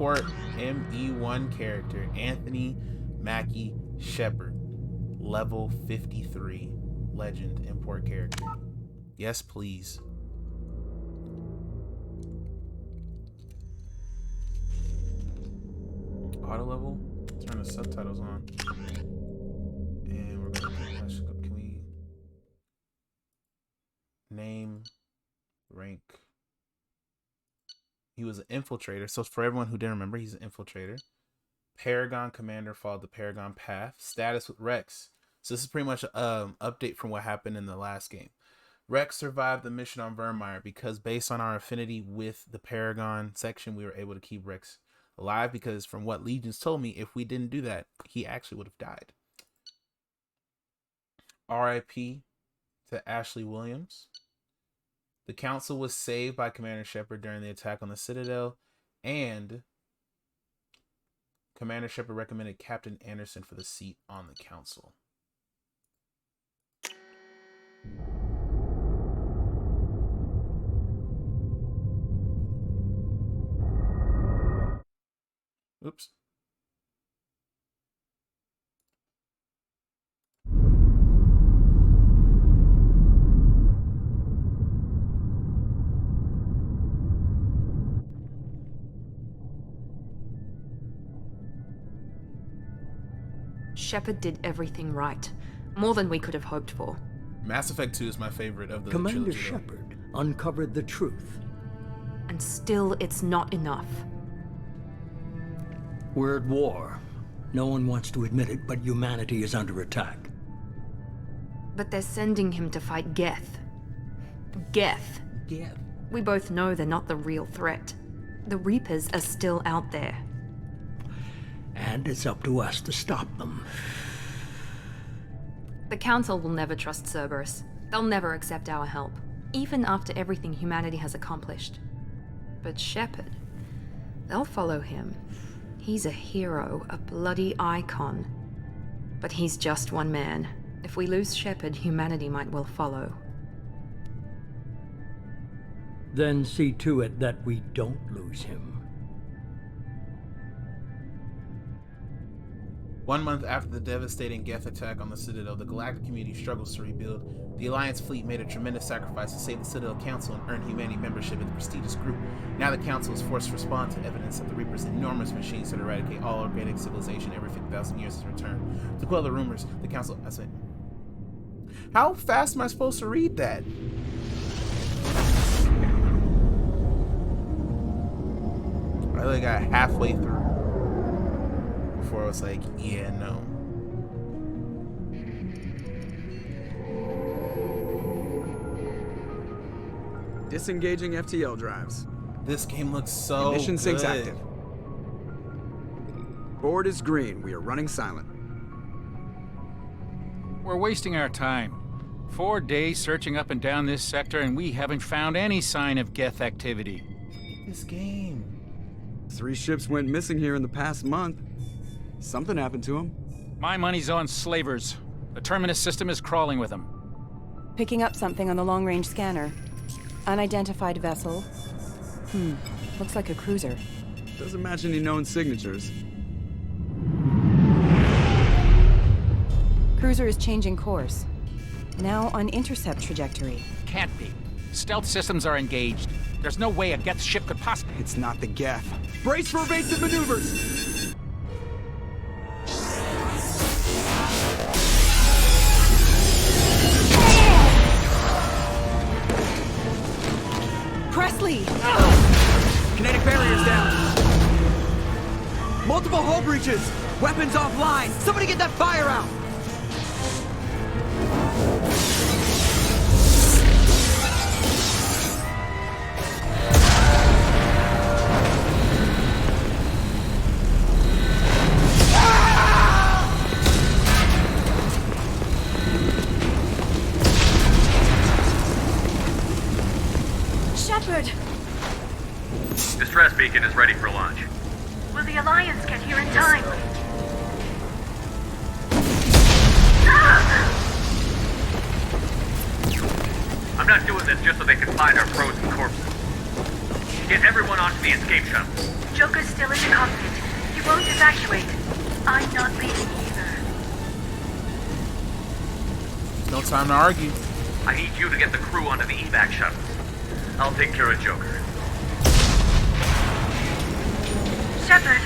Import ME1 character, Anthony Mackie Shepard. Level 53. Legend import character. Yes, please. Auto level. Turn the subtitles on. And we're gonna can we name, rank. He was an infiltrator. So for everyone who didn't remember, he's an infiltrator. Paragon commander followed the Paragon path. Status with Rex. So this is pretty much an update from what happened in the last game. Rex survived the mission on Vermeer because based on our affinity with the Paragon section, we were able to keep Rex alive because from what Legions told me, if we didn't do that, he actually would have died. RIP to Ashley Williams. The council was saved by Commander Shepard during the attack on the Citadel, and Commander Shepard recommended Captain Anderson for the seat on the council. Oops. Shepard did everything right. More than we could have hoped for. Mass Effect 2 is my favorite of the Commander trilogy. Shepard uncovered the truth. And still, it's not enough. We're at war. No one wants to admit it, but humanity is under attack. But they're sending him to fight Geth. Geth. Geth? We both know they're not the real threat. The Reapers are still out there. And it's up to us to stop them. The Council will never trust Cerberus. They'll never accept our help, even after everything humanity has accomplished. But Shepard, they'll follow him. He's a hero, a bloody icon. But he's just one man. If we lose Shepard, humanity might well follow. Then see to it that we don't lose him. 1 month after the devastating Geth attack on the Citadel, the galactic community struggles to rebuild. The Alliance fleet made a tremendous sacrifice to save the Citadel Council and earn humanity membership in the prestigious group. Now the Council is forced to respond to evidence that the Reaper's enormous machines that eradicate all organic civilization every 50,000 years has returned. To quell the rumors, the Council... I said... How fast am I supposed to read that? I only got halfway through before I was like, yeah, no. Disengaging FTL drives. This game looks so Mission good. syncs active. Board is green. We are running silent. We're wasting our time. 4 days searching up and down this sector, and we haven't found any sign of Geth activity. This game. 3 ships went missing here in the past month. Something happened to them. My money's on slavers. The Terminus system is crawling with them. Picking up something on the long-range scanner. Unidentified vessel. Looks like a cruiser. Doesn't match any known signatures. Cruiser is changing course. Now on intercept trajectory. Can't be. Stealth systems are engaged. There's no way a Geth ship could possibly... It's not the Geth. Brace for evasive maneuvers! Presley! Kinetic barriers down. Multiple hull breaches. Weapons offline. Somebody get that fire out. Shepard! Distress beacon is ready for launch. Will the Alliance get here in time? I'm not doing this just so they can find our frozen corpses. Get everyone onto the escape shuttle. Joker's still in the cockpit. He won't evacuate. I'm not leaving either. No time to argue. I need you to get the crew onto the evac shuttles. I'll take care of Joker. Shepard,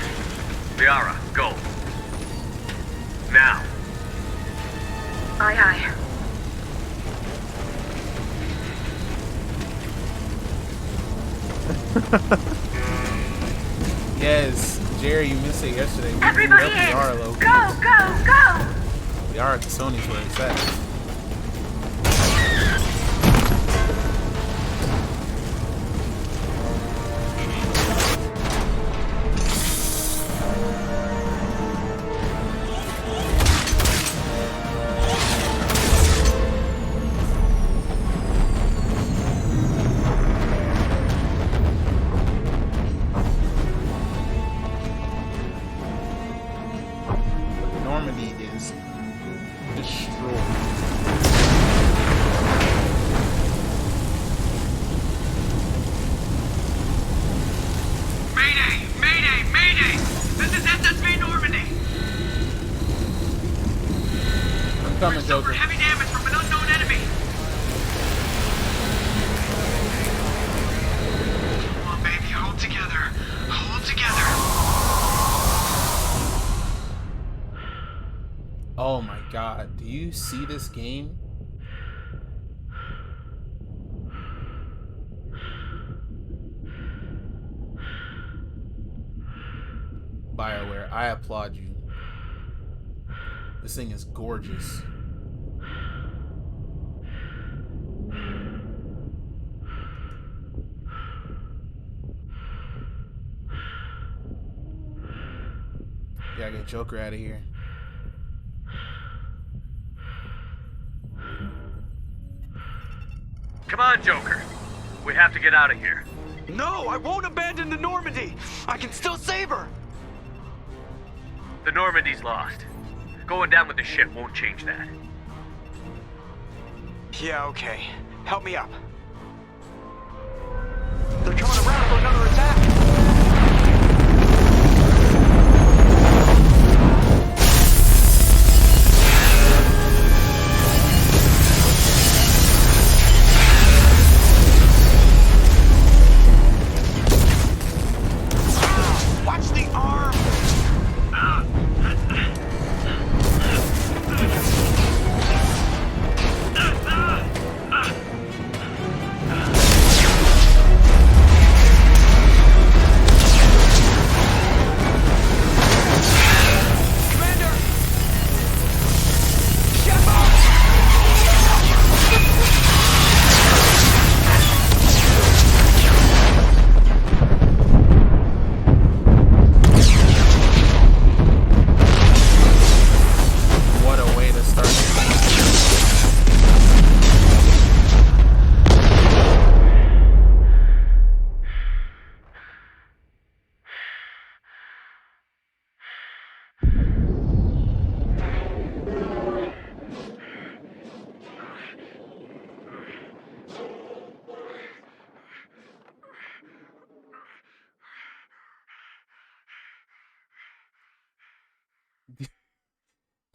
Liara, go. Now. aye aye. Yes, Jerry, you missed it yesterday. We Everybody beat up in! Liara low. Go, go, go! Liara at the Sony's where it's at. Normandy is destroyed. Mayday! Mayday! Mayday! This is SSV Normandy! I'm coming, We've Joker. suffered heavy damage from an unknown enemy! Come on, baby, hold together. Hold together. Oh my god, do you see this game? BioWare, I applaud you. This thing is gorgeous. Gotta get Joker out of here. Come on, Joker. We have to get out of here. No, I won't abandon the Normandy. I can still save her. The Normandy's lost. Going down with the ship won't change that. Yeah, okay. Help me up. They're coming around for another attack. Watch the arm! What a way to start.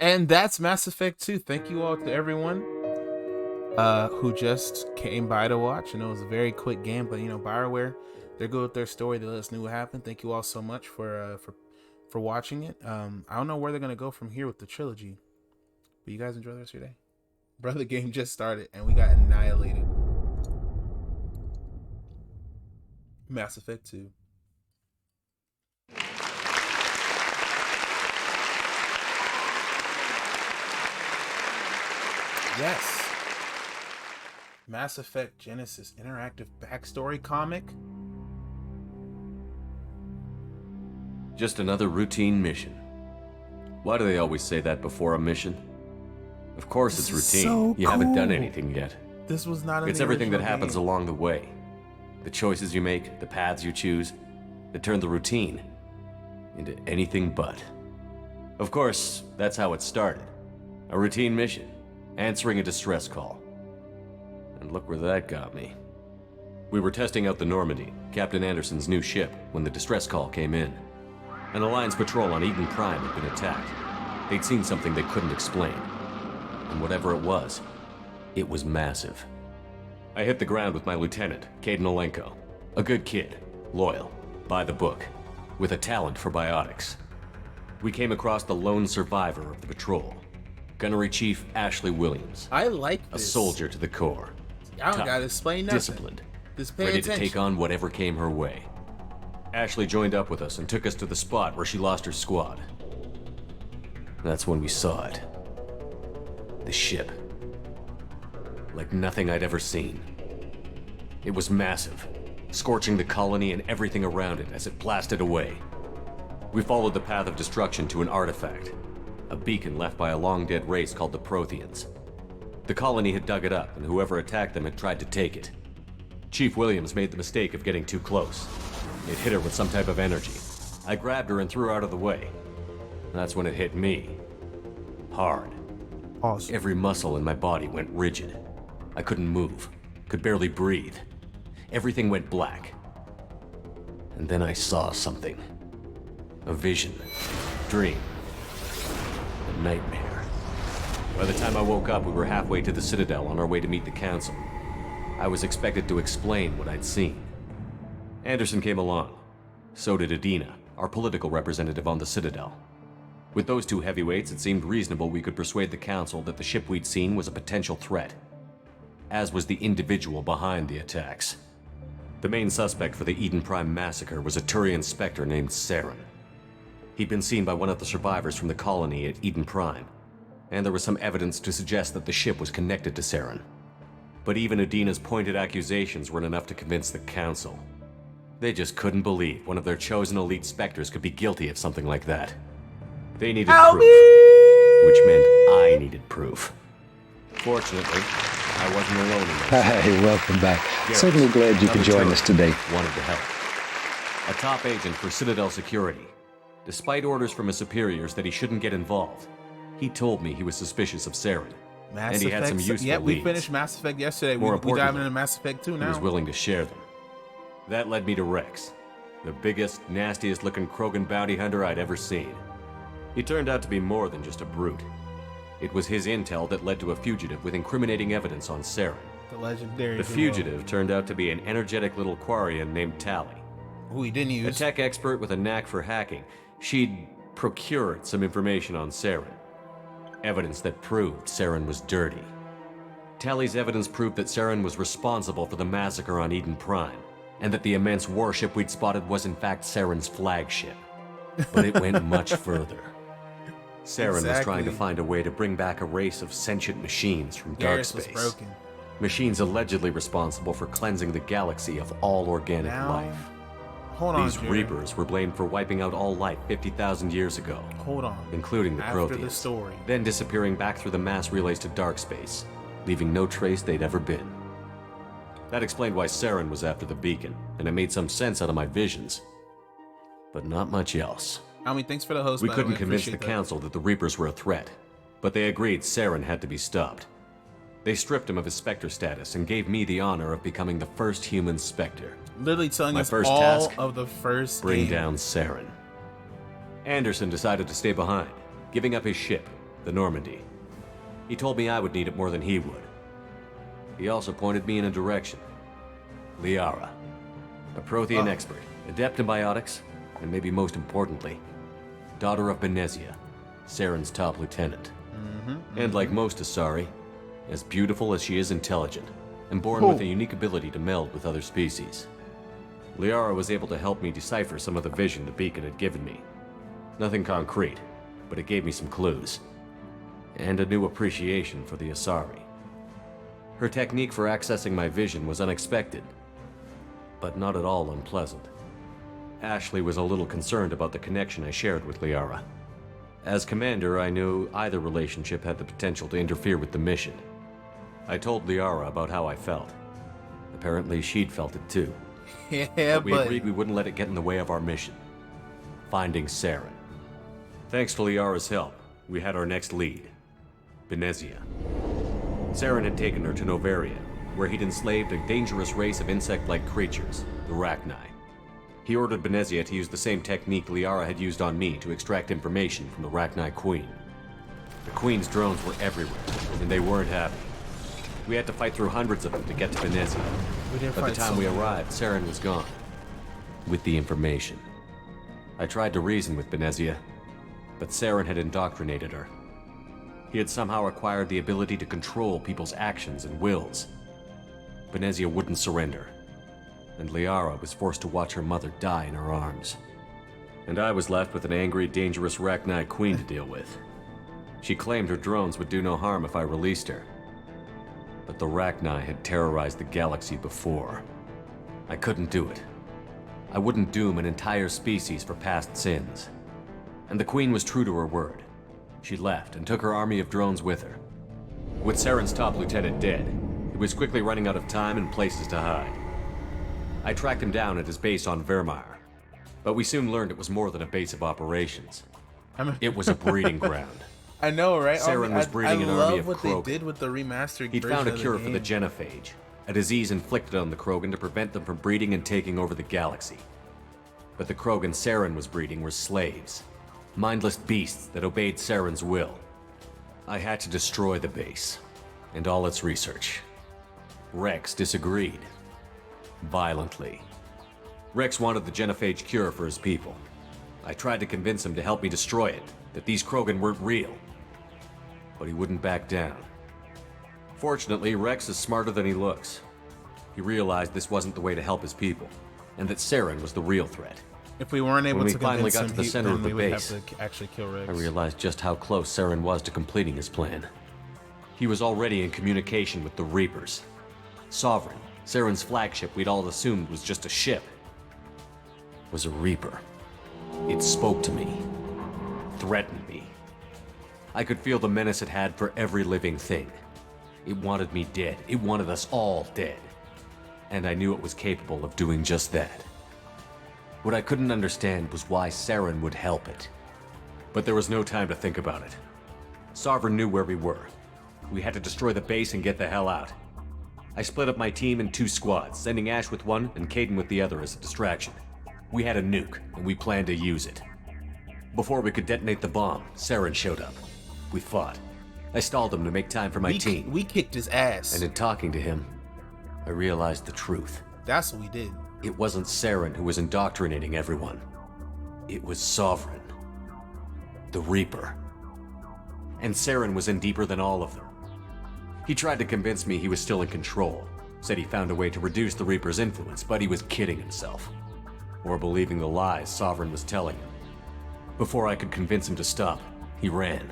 And that's Mass Effect 2. Thank you all to everyone who just came by to watch. I know it was a very quick game, but you know, BioWare, they're good with their story. They let us know what happened. Thank you all so much for watching it. I don't know where they're gonna go from here with the trilogy, but you guys enjoy the rest of your day. Brother, game just started and we got annihilated. Mass Effect 2. Yes. Mass Effect Genesis interactive backstory comic. Just another routine mission. Why do they always say that before a mission? Of course it's routine. So you haven't done cool. anything yet. This was not in It's the everything that original happens game. along the way. The choices you make, the paths you choose, that turn the routine into anything but. Of course, that's how it started. A routine mission, answering a distress call. And look where that got me. We were testing out the Normandy, Captain Anderson's new ship, when the distress call came in. An Alliance patrol on Eden Prime had been attacked. They'd seen something they couldn't explain. And whatever it was massive. I hit the ground with my lieutenant, Caden Olenko. A good kid, loyal, by the book, with a talent for biotics. We came across the lone survivor of the patrol, Gunnery Chief Ashley Williams. I like this. A soldier to the core. I don't Tough, gotta explain nothing. disciplined, Just pay ready attention. to take on whatever came her way. Ashley joined up with us and took us to the spot where she lost her squad. That's when we saw it. The ship. Like nothing I'd ever seen. It was massive, scorching the colony and everything around it as it blasted away. We followed the path of destruction to an artifact, a beacon left by a long-dead race called the Protheans. The colony had dug it up, and whoever attacked them had tried to take it. Chief Williams made the mistake of getting too close. It hit her with some type of energy. I grabbed her and threw her out of the way. That's when it hit me. Hard. Awesome. Every muscle in my body went rigid. I couldn't move, could barely breathe. Everything went black. And then I saw something. A vision. Dream. A nightmare. By the time I woke up, we were halfway to the Citadel on our way to meet the Council. I was expected to explain what I'd seen. Anderson came along. So did Adina, our political representative on the Citadel. With those two heavyweights, it seemed reasonable we could persuade the Council that the ship we'd seen was a potential threat, as was the individual behind the attacks. The main suspect for the Eden Prime massacre was a Turian Spectre named Saren. He'd been seen by one of the survivors from the colony at Eden Prime, and there was some evidence to suggest that the ship was connected to Saren. But even Adina's pointed accusations weren't enough to convince the Council. They just couldn't believe one of their chosen elite Spectres could be guilty of something like that. They needed proof, which meant I needed proof. Fortunately, I wasn't alone in this. Hey, welcome back. Garrett, Certainly glad you could another join us today. Wanted to help. A top agent for Citadel Security. Despite orders from his superiors that he shouldn't get involved, he told me he was suspicious of Saren. Mass and he had some Effect. useful Yep, we leads. finished Mass Effect yesterday. More We diving importantly, into Mass Effect 2 He now. was willing to share them. That led me to Rex, the biggest, nastiest looking Krogan bounty hunter I'd ever seen. He turned out to be more than just a brute. It was his intel that led to a fugitive with incriminating evidence on Saren. The legendary. The duo. fugitive turned out to be an energetic little Quarian named Tally. Who he didn't A use. tech expert with a knack for hacking. She'd procured some information on Saren. Evidence that proved Saren was dirty. Tally's evidence proved that Saren was responsible for the massacre on Eden Prime, and that the immense warship we'd spotted was in fact Saren's flagship. But it went much further. Saren was trying to find a way to bring back a race of sentient machines from dark Garrus was space. broken. Machines allegedly responsible for cleansing the galaxy of all organic Now, life. Hold on, These Jared. Reapers were blamed for wiping out all life 50,000 years ago, Hold on. including the After the Protheans, story. then disappearing back through the mass relays to dark space, leaving no trace they'd ever been. That explained why Saren was after the beacon, and it made some sense out of my visions. But not much else. I mean, thanks for the host. We by the couldn't way. convince the Appreciate that. Council that the Reapers were a threat, but they agreed Saren had to be stopped. They stripped him of his Spectre status and gave me the honor of becoming the first human Spectre. Literally telling My us first all task, of the first Bring game. down Saren. Anderson decided to stay behind, giving up his ship, the Normandy. He told me I would need it more than he would. He also pointed me in a direction. Liara, a Prothean expert, adept in biotics, and maybe most importantly, daughter of Benezia, Saren's top lieutenant. And like most Asari, as beautiful as she is intelligent, and born with a unique ability to meld with other species. Liara was able to help me decipher some of the vision the beacon had given me. Nothing concrete, but it gave me some clues. And a new appreciation for the Asari. Her technique for accessing my vision was unexpected, but not at all unpleasant. Ashley was a little concerned about the connection I shared with Liara. As commander, I knew either relationship had the potential to interfere with the mission. I told Liara about how I felt. Apparently, she'd felt it too. Yeah, But we agreed we wouldn't let it get in the way of our mission. Finding Saren. Thanks to Liara's help, we had our next lead. Benezia. Saren had taken her to Novaria, where he'd enslaved a dangerous race of insect-like creatures, the Rachni. He ordered Benezia to use the same technique Liara had used on me to extract information from the Rachni Queen. The Queen's drones were everywhere, and they weren't happy. We had to fight through hundreds of them to get to Benezia. By the time we arrived, Saren was gone. With the information. I tried to reason with Benezia, but Saren had indoctrinated her. He had somehow acquired the ability to control people's actions and wills. Benezia wouldn't surrender, and Liara was forced to watch her mother die in her arms. And I was left with an angry, dangerous Rachni Queen to deal with. She claimed her drones would do no harm if I released her. But the Rachni had terrorized the galaxy before. I couldn't do it. I wouldn't doom an entire species for past sins. And the Queen was true to her word. She left and took her army of drones with her. With Saren's top lieutenant dead, he was quickly running out of time and places to hide. I tracked him down at his base on Vermeer, but we soon learned it was more than a base of operations. It was a breeding ground. I know, right? Saren was breeding an army of what Krogan. they did with the remastered He'd version found a of the cure for the game. genophage, a disease inflicted on the Krogan to prevent them from breeding and taking over the galaxy. But the Krogan Saren was breeding were slaves, mindless beasts that obeyed Saren's will. I had to destroy the base, and all its research. Rex disagreed. Violently. Rex wanted the genophage cure for his people. I tried to convince him to help me destroy it, that these Krogan weren't real. But he wouldn't back down. Fortunately, Rex is smarter than he looks. He realized this wasn't the way to help his people, and that Saren was the real threat. If we weren't able When we to finally convince got him, to the center of then the we would base, have to actually kill Rex. I realized just how close Saren was to completing his plan. He was already in communication with the Reapers. Sovereign, Saren's flagship we'd all assumed was just a ship, was a Reaper. It spoke to me, threatened me. I could feel the menace it had for every living thing. It wanted me dead. It wanted us all dead. And I knew it was capable of doing just that. What I couldn't understand was why Saren would help it. But there was no time to think about it. Sovereign knew where we were. We had to destroy the base and get the hell out. I split up my team in 2 squads, sending Ash with one and Caden with the other as a distraction. We had a nuke, and we planned to use it. Before we could detonate the bomb, Saren showed up. We fought. I stalled him to make time for my team. We kicked his ass. And in talking to him, I realized the truth. That's what we did. It wasn't Saren who was indoctrinating everyone. It was Sovereign. The Reaper. And Saren was in deeper than all of them. He tried to convince me he was still in control. Said he found a way to reduce the Reaper's influence, but he was kidding himself. Or believing the lies Sovereign was telling him. Before I could convince him to stop, he ran,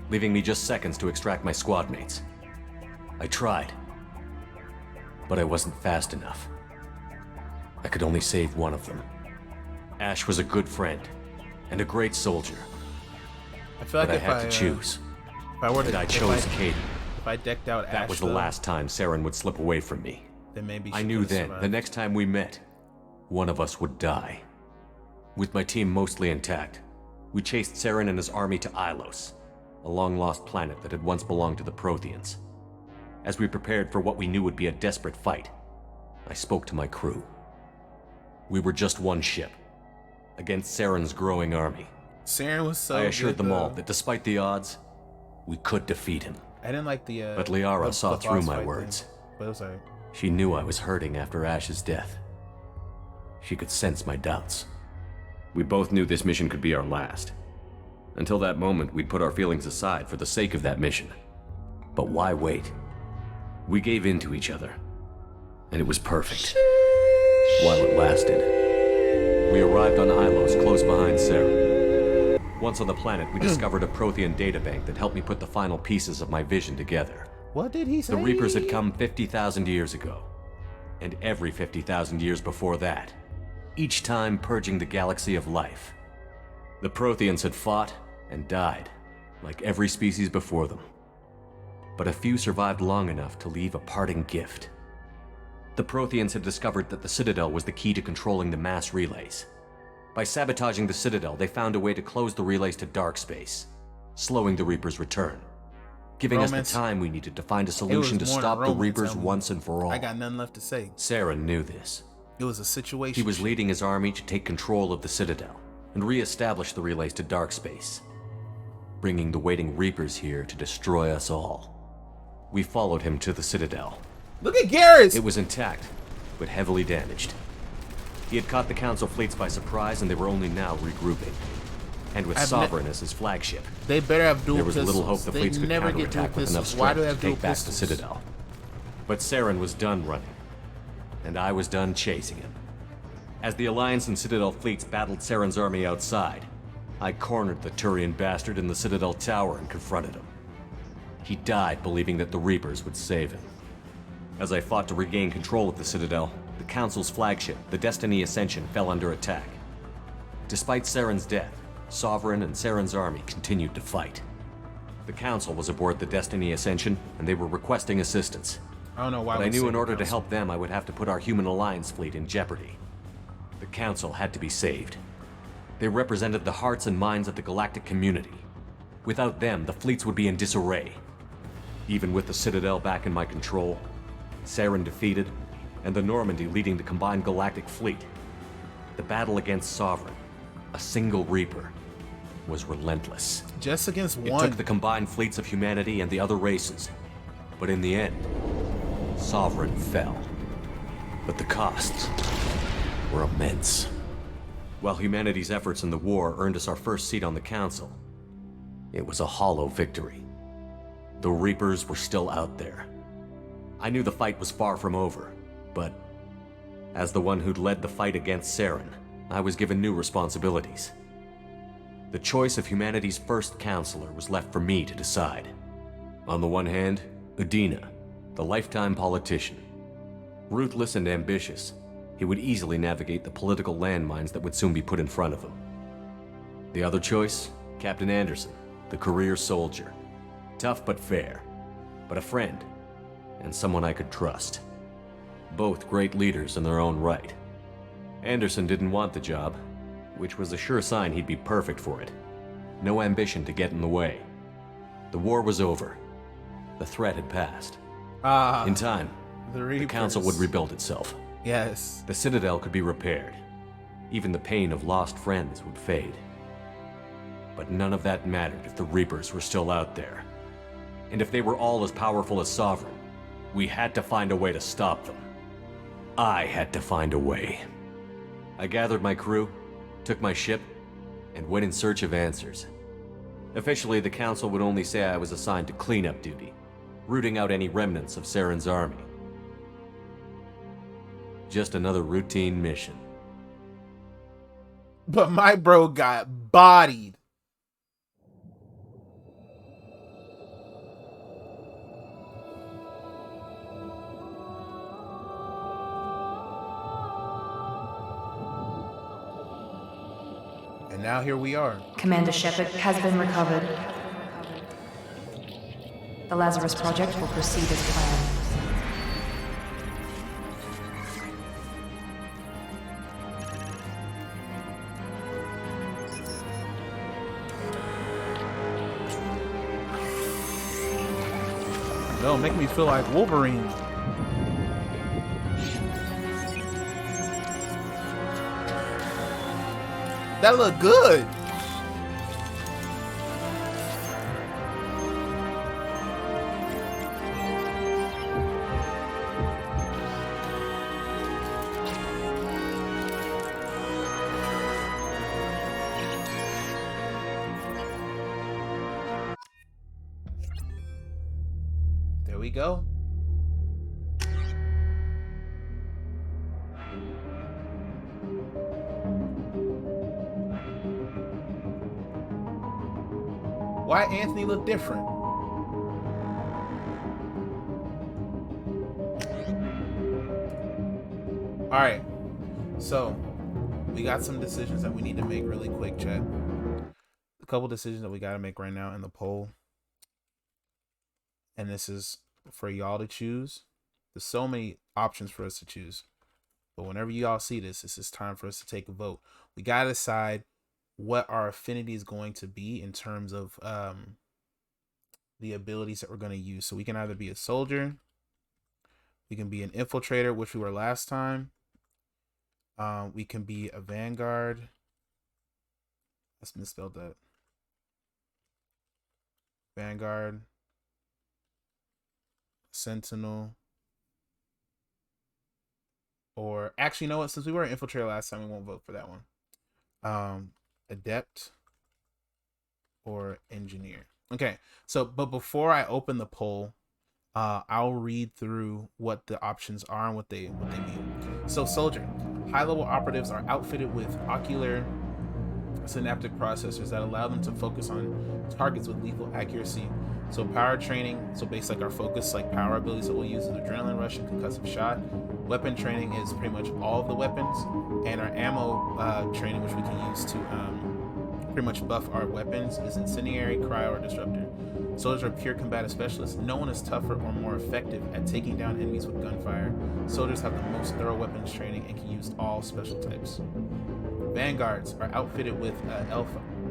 leaving me just seconds to extract my squad mates. I tried, but I wasn't fast enough. I could only save one of them. Ash was a good friend, and a great soldier. I feel like but I if had I to choose. If I were to, and I chose Caden. If I decked out Ash, That was the last time Saren would slip away from me. Then maybe I she knew could've then, survived. the next time we met, one of us would die. With my team mostly intact, we chased Saren and his army to Ilos, a long-lost planet that had once belonged to the Protheans. As we prepared for what we knew would be a desperate fight, I spoke to my crew. We were just one ship, against Saren's growing army. Saren was so I assured good, them all though. that despite the odds, we could defeat him. I didn't like the. But Liara saw the through boss my fight words. thing, but it was alright. She knew I was hurting after Ash's death. She could sense my doubts. We both knew this mission could be our last. Until that moment, we'd put our feelings aside for the sake of that mission. But why wait? We gave in to each other. And it was perfect. While it lasted. We arrived on Ilos, close behind Saren. Once on the planet, we discovered a Prothean databank that helped me put the final pieces of my vision together. What did he say? The Reapers had come 50,000 years ago. And every 50,000 years before that. Each time purging the galaxy of life. The Protheans had fought and died, like every species before them. But a few survived long enough to leave a parting gift. The Protheans had discovered that the Citadel was the key to controlling the mass relays. By sabotaging the Citadel, they found a way to close the relays to dark space, slowing the Reaper's return. giving us Romance. the time we needed to find a It solution to was more stop than the romance, Reapers Elmo. once and for all. I got nothing left to say. Saren knew this. It was a situation. He was leading his army to take control of the Citadel and re-establish the relays to dark space, bringing the waiting Reapers here to destroy us all. We followed him to the Citadel. Look at Garrus! It was intact, but heavily damaged. He had caught the Council fleets by surprise, and they were only now regrouping. And with Sovereign as his flagship, they better have dual there was pistols. little hope the They fleets could never get dual counterattack with enough pistols. Why strength do they to have dual take back the pistols? Citadel. But Saren was done running, and I was done chasing him. As the Alliance and Citadel fleets battled Saren's army outside, I cornered the Turian bastard in the Citadel tower and confronted him. He died believing that the Reapers would save him. As I fought to regain control of the Citadel, the Council's flagship, the Destiny Ascension, fell under attack. Despite Saren's death, Sovereign and Saren's army continued to fight. The Council was aboard the Destiny Ascension, and they were requesting assistance. I don't know why. But I we knew say in order to Council. help them, I would have to put our Human Alliance fleet in jeopardy. The Council had to be saved. They represented the hearts and minds of the galactic community. Without them, the fleets would be in disarray. Even with the Citadel back in my control, Saren defeated, and the Normandy leading the combined galactic fleet, the battle against Sovereign, a single Reaper, was relentless. Just against It one. took the combined fleets of humanity and the other races. But in the end, Sovereign fell. But the costs were immense. While humanity's efforts in the war earned us our first seat on the Council, it was a hollow victory. The Reapers were still out there. I knew the fight was far from over, but as the one who'd led the fight against Saren, I was given new responsibilities. The choice of humanity's first counselor was left for me to decide. On the one hand, Udina, the lifetime politician. Ruthless and ambitious, he would easily navigate the political landmines that would soon be put in front of him. The other choice, Captain Anderson, the career soldier. Tough but fair, but a friend, and someone I could trust. Both great leaders in their own right. Anderson didn't want the job, which was a sure sign he'd be perfect for it. No ambition to get in the way. The war was over. The threat had passed. In time, the Council would rebuild itself. Yes. The Citadel could be repaired. Even the pain of lost friends would fade. But none of that mattered if the Reapers were still out there. And if they were all as powerful as Sovereign, we had to find a way to stop them. I had to find a way. I gathered my crew, took my ship, and went in search of answers. Officially, the Council would only say I was assigned to cleanup duty, rooting out any remnants of Saren's army. Just another routine mission. But my bro got bodied. And now here we are. Commander Shepard has been recovered. The Lazarus project will proceed as planned. No, make me feel like Wolverine. That look good. There we go. Why Anthony look different? All right, so we got some decisions that we need to make really quick, chat. A couple decisions that we got to make right now in the poll, and this is for y'all to choose. There's so many options for us to choose, but whenever y'all see this, this is time for us to take a vote. We got to decide what our affinity is going to be in terms of the abilities that we're going to use. So we can either be a soldier, we can be an infiltrator, which we were last time. We can be a vanguard. Let's misspelled that. Vanguard, Sentinel, or actually, you know what? Since we were an infiltrator last time, we won't vote for that one. Adept or engineer. Okay, so but before I open the poll, I'll read through what the options are and what they mean. So soldier, high-level operatives are outfitted with ocular synaptic processors that allow them to focus on targets with lethal accuracy. So power training, so based like our focus, like power abilities that we'll use is adrenaline rush and concussive shot. Weapon training is pretty much all of the weapons, and our ammo training, which we can use to pretty much buff our weapons, is incendiary, cryo, or disruptor. Soldiers are pure combative specialists. No one is tougher or more effective at taking down enemies with gunfire. Soldiers have the most thorough weapons training and can use all special types. Vanguards are outfitted with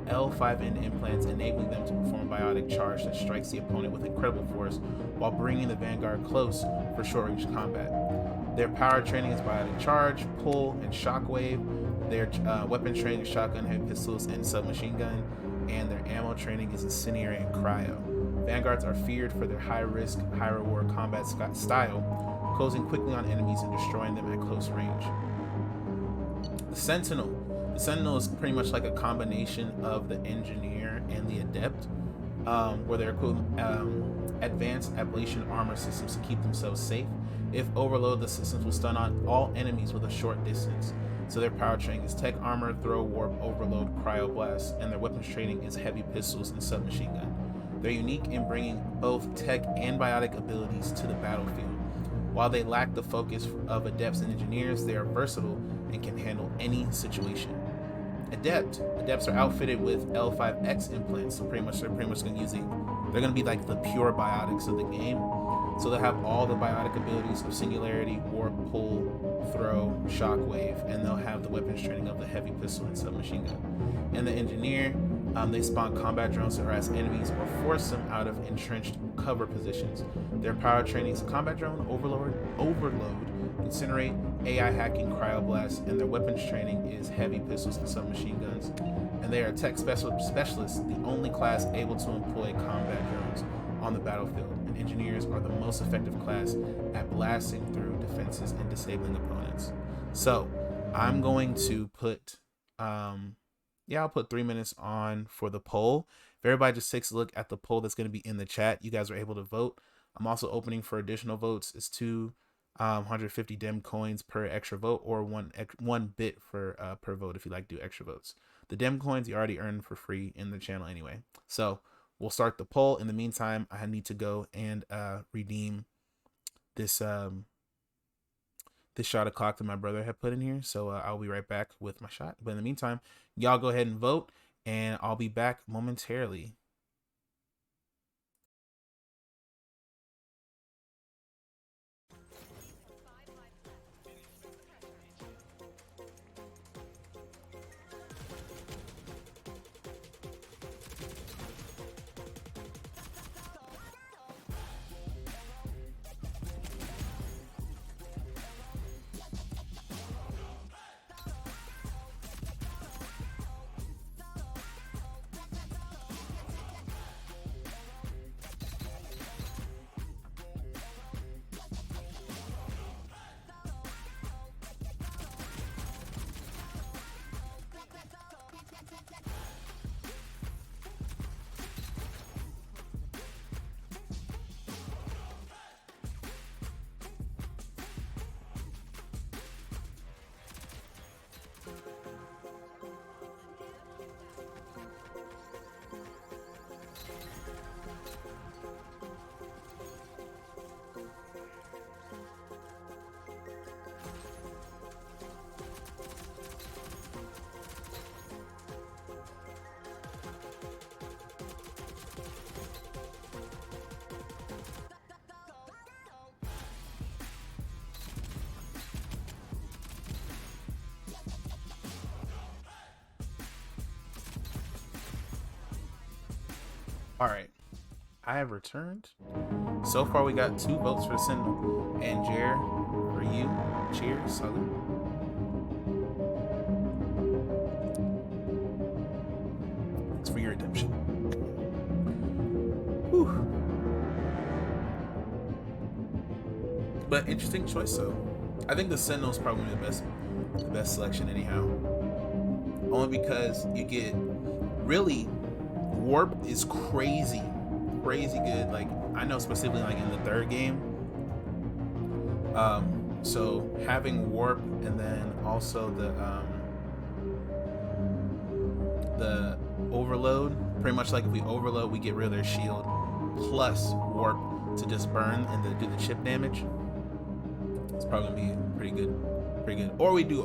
L5N implants, enabling them to perform a biotic charge that strikes the opponent with incredible force while bringing the Vanguard close for short-range combat. Their power training is biotic charge, pull, and shockwave. Their weapon training is shotgun, heavy pistols, and submachine gun. And their ammo training is incendiary and cryo. Vanguards are feared for their high-risk, high-reward combat style, closing quickly on enemies and destroying them at close range. The Sentinel. The Sentinel is pretty much like a combination of the engineer and the adept, where they're equipped advanced ablation armor systems to keep themselves safe. If overloaded, the systems will stun on all enemies with a short distance. So their power training is tech armor, throw, warp, overload, cryoblast, and their weapons training is heavy pistols and submachine gun. They're unique in bringing both tech and biotic abilities to the battlefield. While they lack the focus of adepts and engineers, they are versatile and can handle any situation. Adepts are outfitted with L5X implants, so they're pretty much going to they're going to be like the pure biotics of the game. So they'll have all the biotic abilities of singularity, warp, pull, throw, shockwave, and they'll have the weapons training of the heavy pistol and submachine gun. And the engineer, they spawn combat drones to harass enemies or force them out of entrenched cover positions. Their power training is combat drone, overload, incinerate, AI hacking, cryoblast, and their weapons training is heavy pistols and submachine guns. And they are tech specialists, the only class able to employ combat drones on the battlefield. And engineers are the most effective class at blasting through defenses and disabling opponents. So I'm going to put I'll put 3 minutes on for the poll. If everybody just takes a look at the poll that's going to be in the chat, you guys are able to vote. I'm also opening for additional votes. It's 250 dem coins per extra vote, or one bit for per vote if you like to do extra votes. The dem coins you already earned for free in the channel anyway. So we'll start the poll. In the meantime, I need to go and redeem this this shot of clock that my brother had put in here. So I'll be right back with my shot. But in the meantime, y'all go ahead and vote, and I'll be back momentarily. All right, I have returned. So far, we got 2 votes for the Sentinel. And Jer, for you, cheers, salute. It's for your redemption. Whew. But interesting choice, though. I think the Sentinel is probably the best selection, anyhow. Only because you get really warp is crazy good. Like I know specifically like in the 3rd game. So having warp and then also the overload, pretty much like if we overload, we get rid of their shield plus warp to just burn and to do the chip damage. It's probably gonna be pretty good. Or we do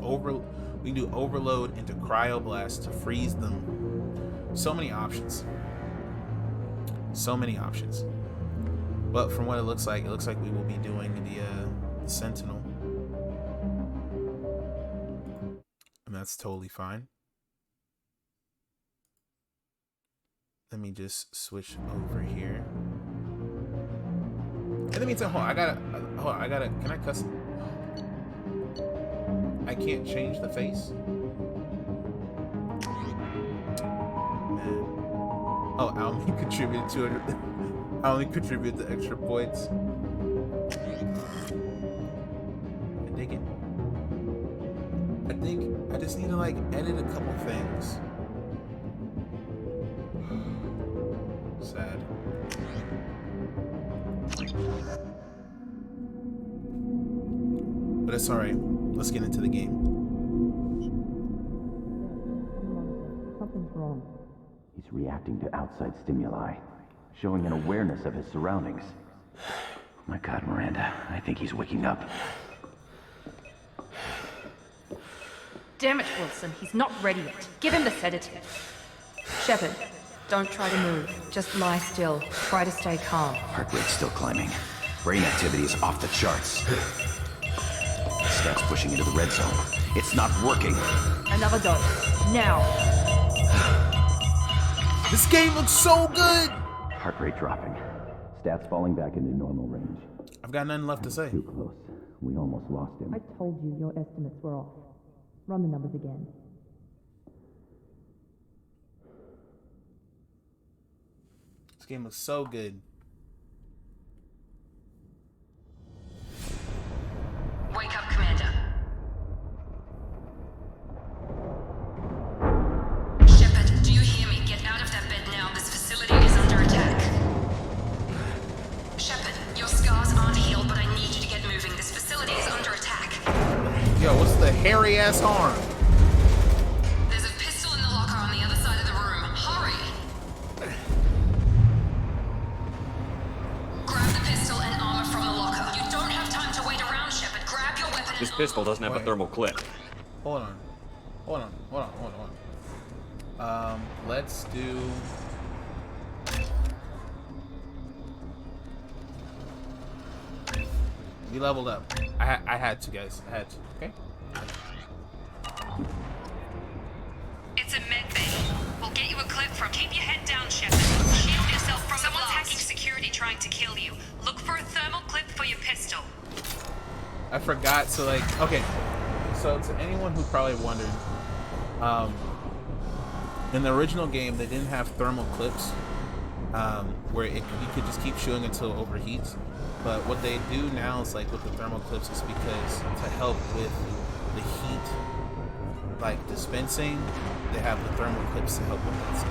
overload into cryoblast to freeze them. So many options. But from what it looks like we will be doing the Sentinel, and that's totally fine. Let me just switch over here. In the meantime, hold on, I gotta, can I cuss? I can't change the face. Man. Oh, I only contributed 200. I only contribute the extra points. I dig it. I think I just need to like edit a couple things. Sad. But it's alright. Let's get into the game. Something's wrong. He's reacting to outside stimuli, showing an awareness of his surroundings. Oh my God, Miranda, I think he's waking up. Damn it, Wilson. He's not ready yet. Give him the sedative. Shepard, don't try to move. Just lie still. Try to stay calm. Heart rate's still climbing. Brain activity is off the charts. Stats pushing into the red zone. It's not working. Another dose. Now. This game looks so good! Heart rate dropping. Stats falling back into normal range. I've got nothing left to say. Too close. We almost lost him. I told you your estimates were off. Run the numbers again. This game looks so good. Wake up, Commander. Shepard, do you hear me? Get out of that bed now. This facility is under attack. Shepard, your scars aren't healed, but I need you to get moving. This facility is under attack. Yo, what's the hairy ass arm? There's a pistol in the locker on the other side of the room. Hurry! Grab the pistol and armor from the locker. You don't have time to wait around, Shepard. Grab your weapon. This pistol doesn't have a thermal clip. Hold on. Let's do... We leveled up. I had to, guys. I had to, okay? It's a med bay. We'll get you a clip from. Keep your head down, Shepard. Shield yourself from someone's hacking security trying to kill you. Look for a thermal clip for your pistol. I forgot, so like, okay. So to anyone who probably wondered, in the original game, they didn't have thermal clips, where you could just keep shooting until it overheats. But what they do now is like with the thermal clips is because to help with the heat, like dispensing, they have the thermal clips to help with that. So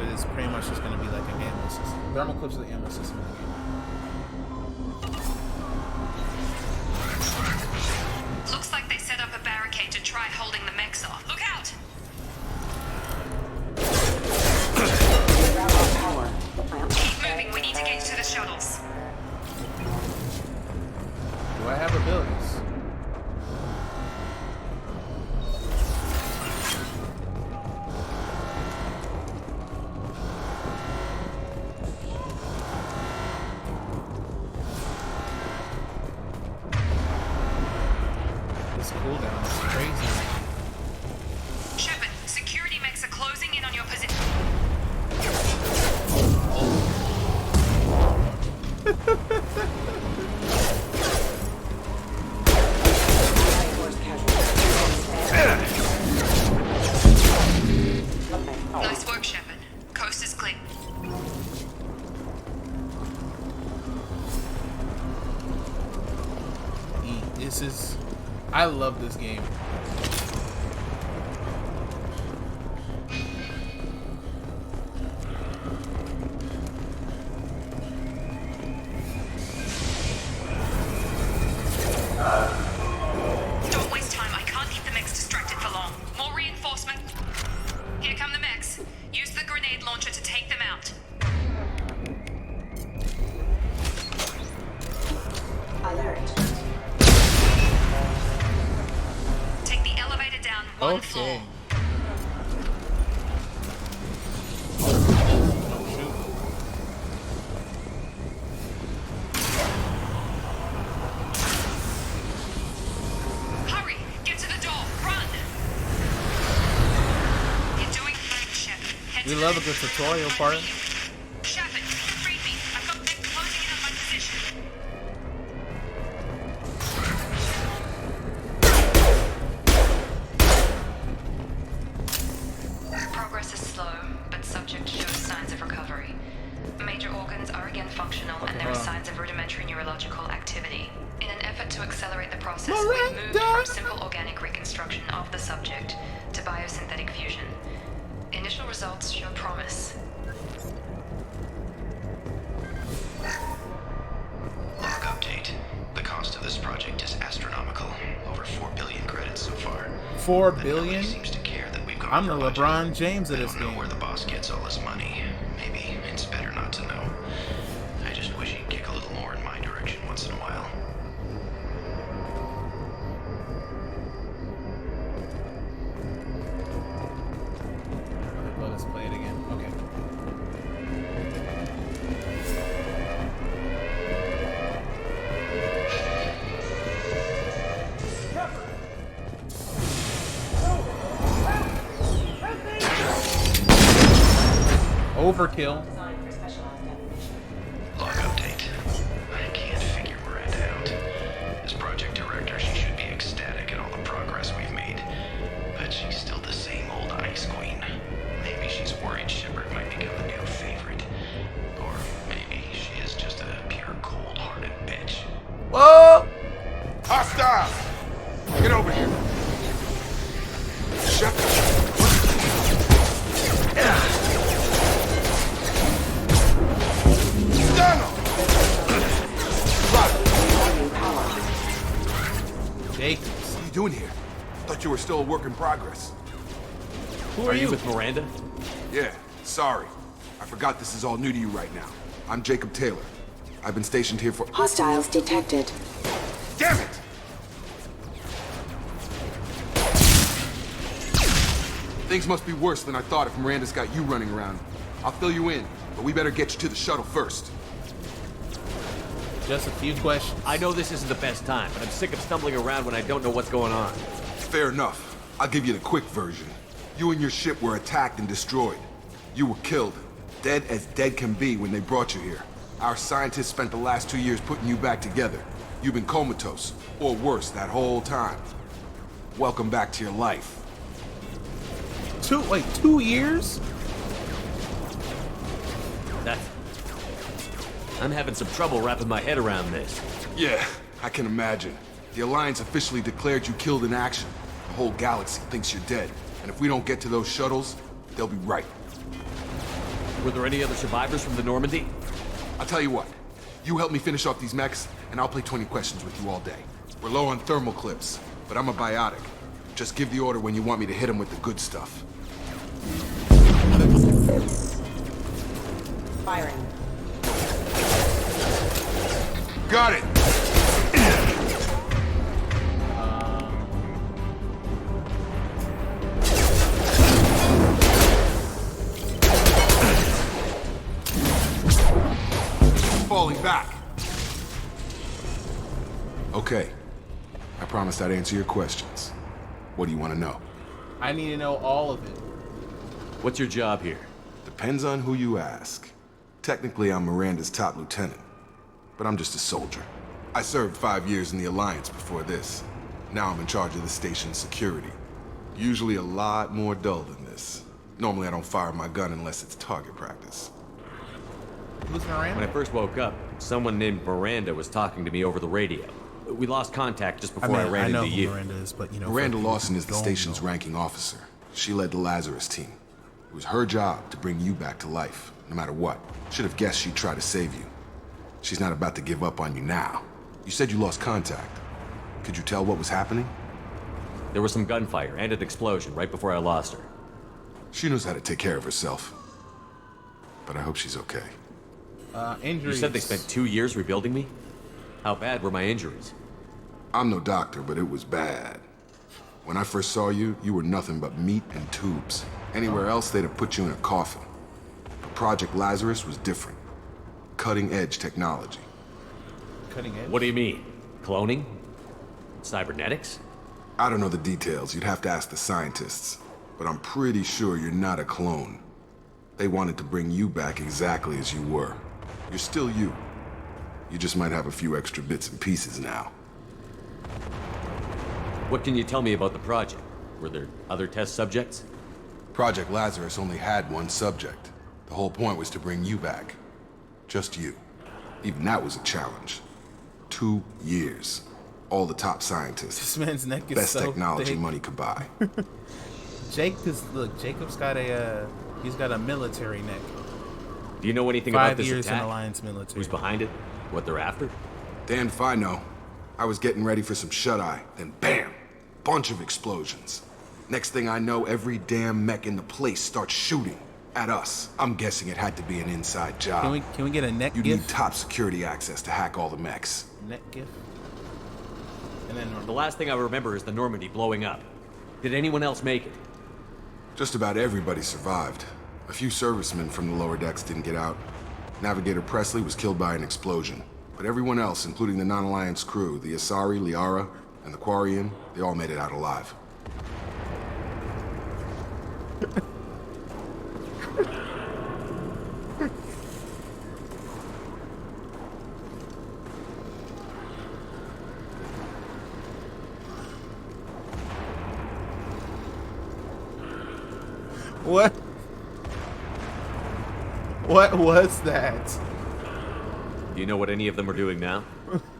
it is pretty much just going to be like an ammo system. Thermal clips are the ammo system in the game. Looks like they set up a barricade to try holding the mechs off. Look out! Keep moving. We need to get to the shuttles. Do I have abilities? This cooldown is crazy. Shepard, security mechs are closing in on your position. Nice work, Shepard. Coast is clear. This is... I love this game. Don't waste time. I can't keep the mechs distracted for long. More reinforcement. Here come the mechs. Use the grenade launcher to take them out. Alert. Take the elevator down one floor. Hurry! Get to the door! Run! You're doing great, Shep. Head We to love the the next tutorial room. part. Shepard, read me. I've got mech closing in on my position. Progress is slow, but subject shows signs of recovery. Major organs are again functional, and there are signs of rudimentary neurological activity. In an effort to accelerate the process, we've moved from simple organic reconstruction of the subject to biosynthetic fusion. Initial results show promise. Log update. The cost of this project is astronomical. Over 4 billion credits so far. 4 billion? Seems to care that we've gone I'm the over budget. LeBron James of this I don't know game. where the boss gets all his money. Maybe it's better not to know. I just wish he'd kick a little more in my direction once in a while. Let us play it again. Okay. Overkill. Log update. I can't figure Miranda out. As project director, she should be ecstatic at all the progress we've made. But she's still the same old ice queen. Maybe she's worried Shepard might become the new favorite. Or maybe she is just a pure cold-hearted bitch. Whoa! Hostile! Get over here. Shepard. Jake. What are you doing here? Thought you were still a work in progress. Who are you with Miranda? Yeah, sorry. I forgot this is all new to you right now. I'm Jacob Taylor. I've been stationed here for— Hostiles detected. Damn it! Things must be worse than I thought if Miranda's got you running around. I'll fill you in, but we better get you to the shuttle first. Just a few questions. I know this isn't the best time, but I'm sick of stumbling around when I don't know what's going on. Fair enough. I'll give you the quick version. You and your ship were attacked and destroyed. You were killed. Dead as dead can be when they brought you here. Our scientists spent the last 2 years putting you back together. You've been comatose, or worse, that whole time. Welcome back to your life. 2 years? I'm having some trouble wrapping my head around this. Yeah, I can imagine. The Alliance officially declared you killed in action. The whole galaxy thinks you're dead. And if we don't get to those shuttles, they'll be right. Were there any other survivors from the Normandy? I'll tell you what. You help me finish off these mechs, and I'll play 20 questions with you all day. We're low on thermal clips, but I'm a biotic. Just give the order when you want me to hit them with the good stuff. Firing. Got it! Falling back. Okay. I promised I'd answer your questions. What do you want to know? I need to know all of it. What's your job here? Depends on who you ask. Technically, I'm Miranda's top lieutenant. but I'm just a soldier. I served 5 years in the Alliance before this. Now I'm in charge of the station's security. Usually a lot more dull than this. Normally I don't fire my gun unless it's target practice. Who's Miranda? When I first woke up, someone named Miranda was talking to me over the radio. We lost contact just before I ran know into who you. Miranda is, but, you know, Miranda for people Lawson who is the don't station's know. ranking officer. She led the Lazarus team. It was her job to bring you back to life, no matter what. Should have guessed she'd try to save you. She's not about to give up on you now. You said you lost contact. Could you tell what was happening? There was some gunfire and an explosion right before I lost her. She knows how to take care of herself. But I hope she's okay. Injuries. You said they spent 2 years rebuilding me? How bad were my injuries? I'm no doctor, but it was bad. When I first saw you, you were nothing but meat and tubes. Anywhere else, they'd have put you in a coffin. But Project Lazarus was different. Cutting-edge technology. Cutting edge? What do you mean? Cloning? Cybernetics? I don't know the details. You'd have to ask the scientists. But I'm pretty sure you're not a clone. They wanted to bring you back exactly as you were. You're still you. You just might have a few extra bits and pieces now. What can you tell me about the project? Were there other test subjects? Project Lazarus only had one subject. The whole point was to bring you back. Just you. Even that was a challenge. 2 years. All the top scientists. This man's neck is Best so technology thick. money could buy. Jacob's got he's got a military neck. Do you know anything about 5 this years in attack? Alliance military. Who's behind it? What they're after? Damned if I know. I was getting ready for some shut-eye, then bam! Bunch of explosions. Next thing I know, every damn mech in the place starts shooting at us. I'm guessing it had to be an inside job. Can we get a neck You'd gif? need top security access to hack all the mechs. Neck gif. And then The last thing I remember is the Normandy blowing up. Did anyone else make it? Just about everybody survived. A few servicemen from the lower decks didn't get out. Navigator Presley was killed by an explosion. But everyone else, including the non-Alliance crew, the Asari, Liara, and the Quarian, they all made it out alive. What? What was that? Do you know what any of them are doing now?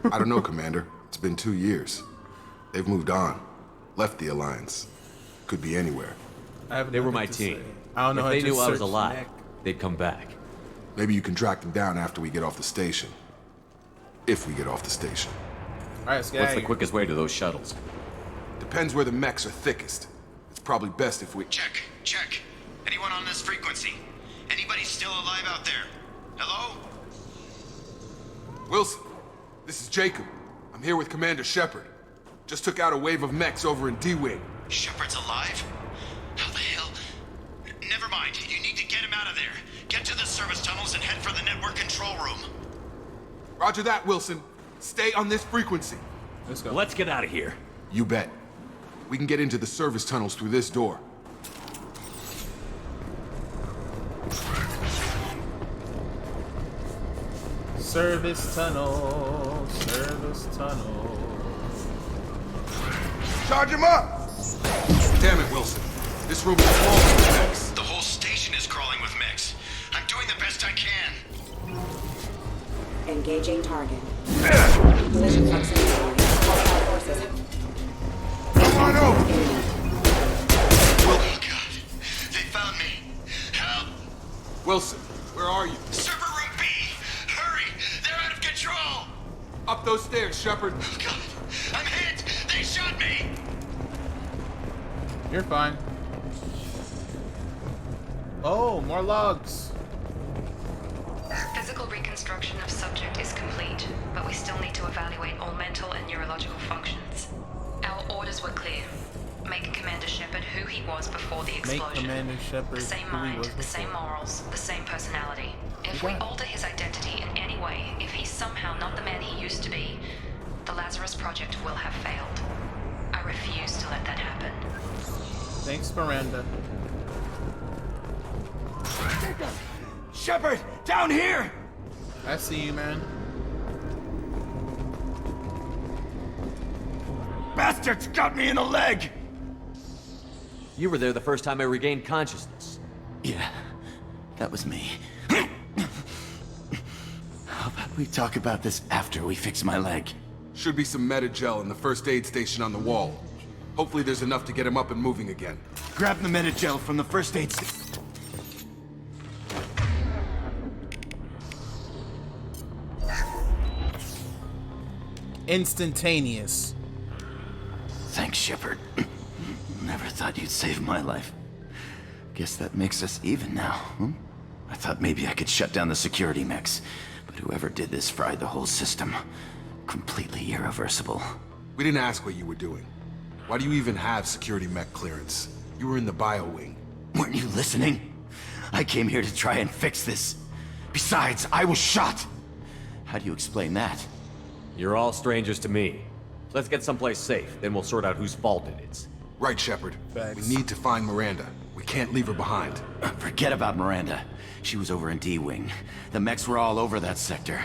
I don't know, Commander. It's been 2 years. They've moved on. Left the Alliance. Could be anywhere. They were my team. I don't know. If they knew I was searched alive, neck. they'd come back. Maybe you can track them down after we get off the station. If we get off the station. All right, let's get What's out the of here. quickest way to those shuttles? Depends where the mechs are thickest. It's probably best if we... Check. Anyone on this frequency? Anybody still alive out there? Hello? Wilson, this is Jacob. I'm here with Commander Shepard. Just took out a wave of mechs over in D-Wing. Shepard's alive? How the hell? Never mind. You need to get him out of there. Get to the service tunnels and head for the network control room. Roger that, Wilson. Stay on this frequency. Let's go. Let's get out of here. You bet. We can get into the service tunnels through this door. Service tunnel. Service tunnel. Charge him up! Damn it, Wilson. This room is full of mechs. The whole station is crawling with mechs. I'm doing the best I can. Engaging target. Collision proximity. All forces. Come on over! Oh God. They found me. Help! Wilson, where are you? Server room B! Hurry! They're out of control! Up those stairs, Shepard. Oh God! I'm hit! They shot me! You're fine. Oh, more logs. Physical reconstruction of subject is complete, but we still need to evaluate all mental and neurological functions. Our orders were clear. Make Commander Shepard who he was before the explosion. Make Commander Shepard the same who he mind, was the same before. morals, the same personality. If we alter his identity in any way, if he's somehow not the man he used to be, the Lazarus Project will have failed. I refuse to let that happen. Thanks, Miranda. Shepard! Down here! I see you, man. bastards got me in the leg! You were there the first time I regained consciousness. Yeah, that was me. How about we talk about this after we fix my leg? Should be some Medi-gel in the first aid station on the wall. Hopefully there's enough to get him up and moving again. Grab the Medi-gel from the first aid station. Instantaneous. Thanks, Shepard. Never thought you'd save my life. Guess that makes us even now, hmm? I thought maybe I could shut down the security mechs, but whoever did this fried the whole system. Completely irreversible. We didn't ask what you were doing. Why do you even have security mech clearance? You were in the bio wing. Weren't you listening? I came here to try and fix this. Besides, I was shot. How do you explain that? You're all strangers to me. Let's get someplace safe, then we'll sort out whose fault it is. Right, Shepard. We need to find Miranda. We can't leave her behind. Forget about Miranda. She was over in D-Wing. The mechs were all over that sector.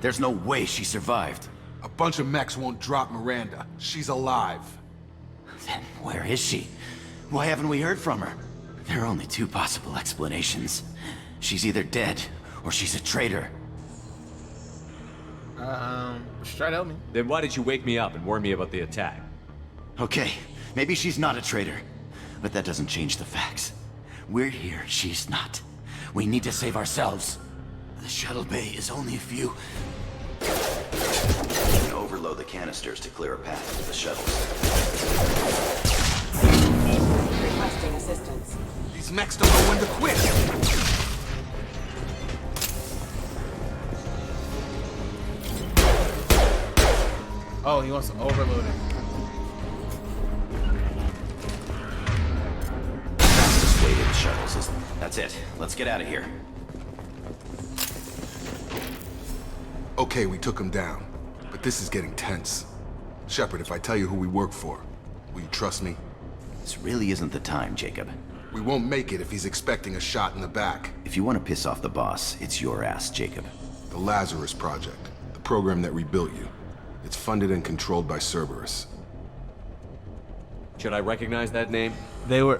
There's no way she survived. A bunch of mechs won't drop Miranda. She's alive. Then where is she? Why haven't we heard from her? There are only two possible explanations. She's either dead, or she's a traitor. Try to help me. Then why did you wake me up and warn me about the attack? Okay, maybe she's not a traitor, but that doesn't change the facts. We're here, she's not. We need to save ourselves. The shuttle bay is only a few... You can overload the canisters to clear a path to the shuttles. Requesting assistance. These mechs don't know when to quit. Oh, he wants to overload it. Fastest way to the shuttles is... That's it. Let's get out of here. Okay, we took him down. But this is getting tense. Shepard, if I tell you who we work for, will you trust me? This really isn't the time, Jacob. We won't make it if he's expecting a shot in the back. If you want to piss off the boss, it's your ass, Jacob. The Lazarus Project. The program that rebuilt you. It's funded and controlled by Cerberus. Should I recognize that name? They were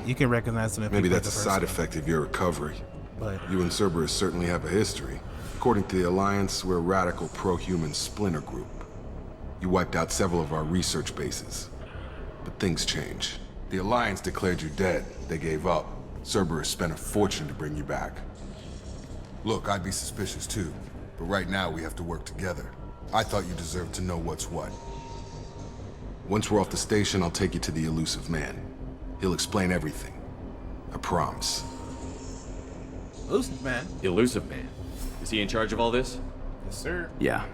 you can recognize them if Maybe you that's a side effect of your recovery. But you and Cerberus certainly have a history. According to the Alliance, we're a radical pro-human splinter group. You wiped out several of our research bases. But things change. The Alliance declared you dead. They gave up. Cerberus spent a fortune to bring you back. Look, I'd be suspicious too. But right now we have to work together. I thought you deserved to know what's what. Once we're off the station, I'll take you to the elusive man. He'll explain everything. I promise. Elusive man? Elusive man? Is he in charge of all this? Yes, sir. Yeah.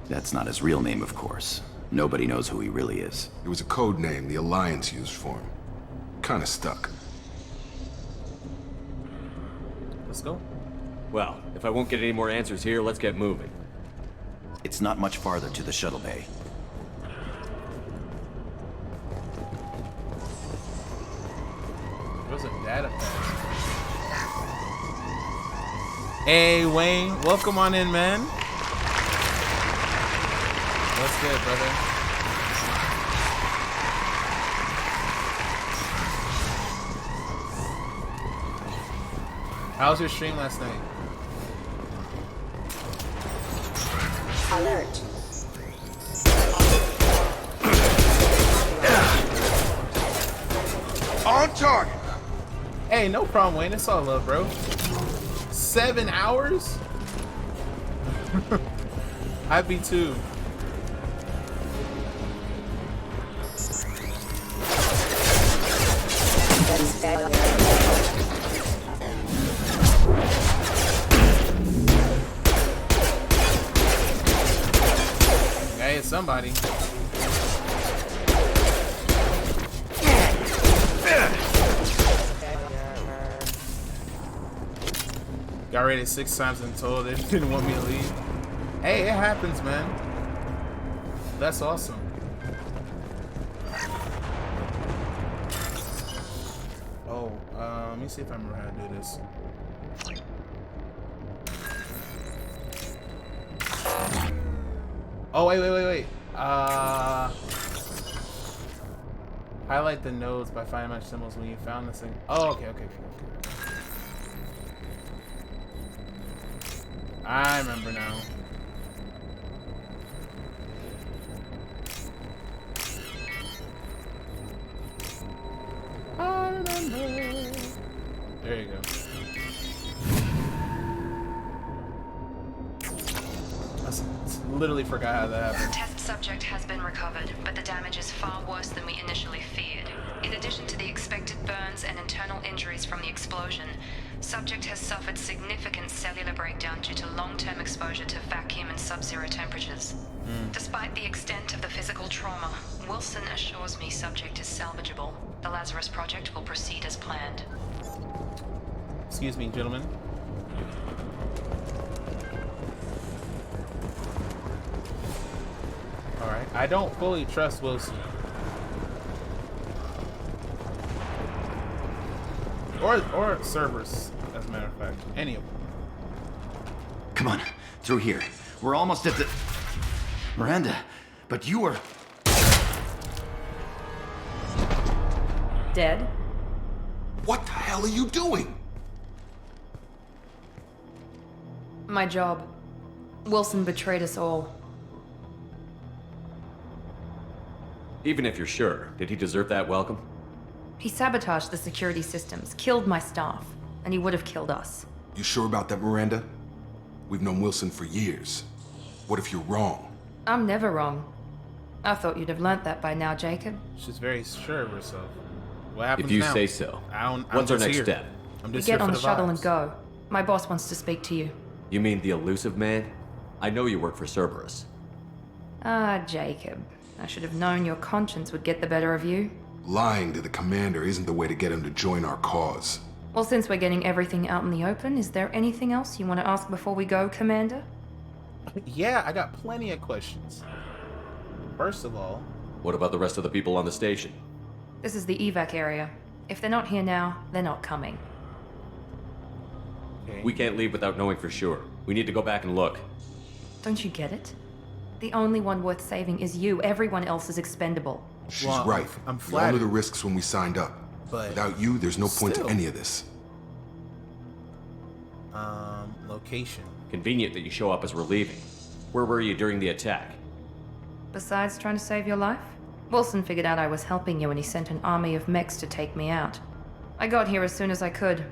That's not his real name, of course. Nobody knows who he really is. It was a code name the Alliance used for him. Kinda stuck. Let's go. Well, if I won't get any more answers here, let's get moving. It's not much farther to the shuttle bay. There's a data pack. Hey, Wayne, welcome on in, man. What's good, brother? How was your stream last night? Alert. On target! Hey, no problem, Wayne. It's all love, bro. 7 hours? I'd be too. Hey, it's somebody. Got rated 6 times in total. They didn't want me to leave. Hey, it happens, man. That's awesome. Oh, let me see if I remember how to do this. Oh, wait. Highlight the nodes by finding match symbols when you found this thing. Oh, okay. I remember now. I remember. There you go. I literally forgot how that happened. Test subject has been recovered, but the damage is far worse than we initially feared. In addition to the expected burns and internal injuries from the explosion, subject has suffered significant cellular breakdown due to long-term exposure to vacuum and sub-zero temperatures. Despite the extent of the physical trauma, Wilson assures me subject is salvageable. The Lazarus project will proceed as planned. Excuse me, gentlemen. Alright, I don't fully trust Wilson. Or Cerberus, as a matter of fact. Any of them. Come on, through here. We're almost at the... Miranda, but you were... Dead? What the hell are you doing? My job. Wilson betrayed us all. Even if you're sure, did he deserve that welcome? He sabotaged the security systems, killed my staff, and he would have killed us. You sure about that, Miranda? We've known Wilson for years. What if you're wrong? I'm never wrong. I thought you'd have learnt that by now, Jacob. She's very sure of herself. What happens If you now? say so. I'm What's our just next here. step? I'm We just get here on for the shuttle and vibes. go. My boss wants to speak to you. You mean the elusive man? I know you work for Cerberus. Ah, Jacob. I should have known your conscience would get the better of you. Lying to the commander isn't the way to get him to join our cause. Well, since we're getting everything out in the open, is there anything else you want to ask before we go, Commander? Yeah, I got plenty of questions. First of all... What about the rest of the people on the station? This is the evac area. If they're not here now, they're not coming. Okay. We can't leave without knowing for sure. We need to go back and look. Don't you get it? The only one worth saving is you. Everyone else is expendable. She's Well, right. I'm We all flattered. knew the risks when we signed up. But Without you, there's no point to still. any of this. Location. Convenient that you show up as we're leaving. Where were you during the attack? Besides trying to save your life, Wilson figured out I was helping you and he sent an army of mechs to take me out. I got here as soon as I could.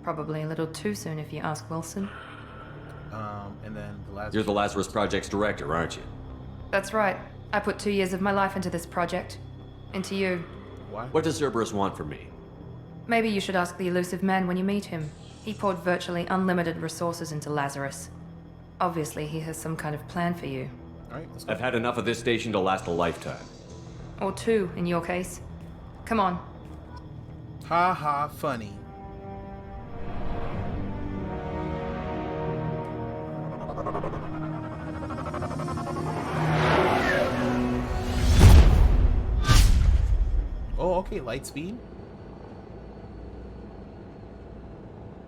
Probably a little too soon if you ask Wilson. And then the Lazarus. You're the Lazarus Project's director, aren't you? That's right. I put 2 years of my life into this project. Into you. Why? What does Cerberus want from me? Maybe you should ask the elusive man when you meet him. He poured virtually unlimited resources into Lazarus. Obviously, he has some kind of plan for you. Alright, let's go. I've had enough of this station to last a lifetime. Or 2, in your case. Come on. Ha ha, funny. Oh, okay, light speed.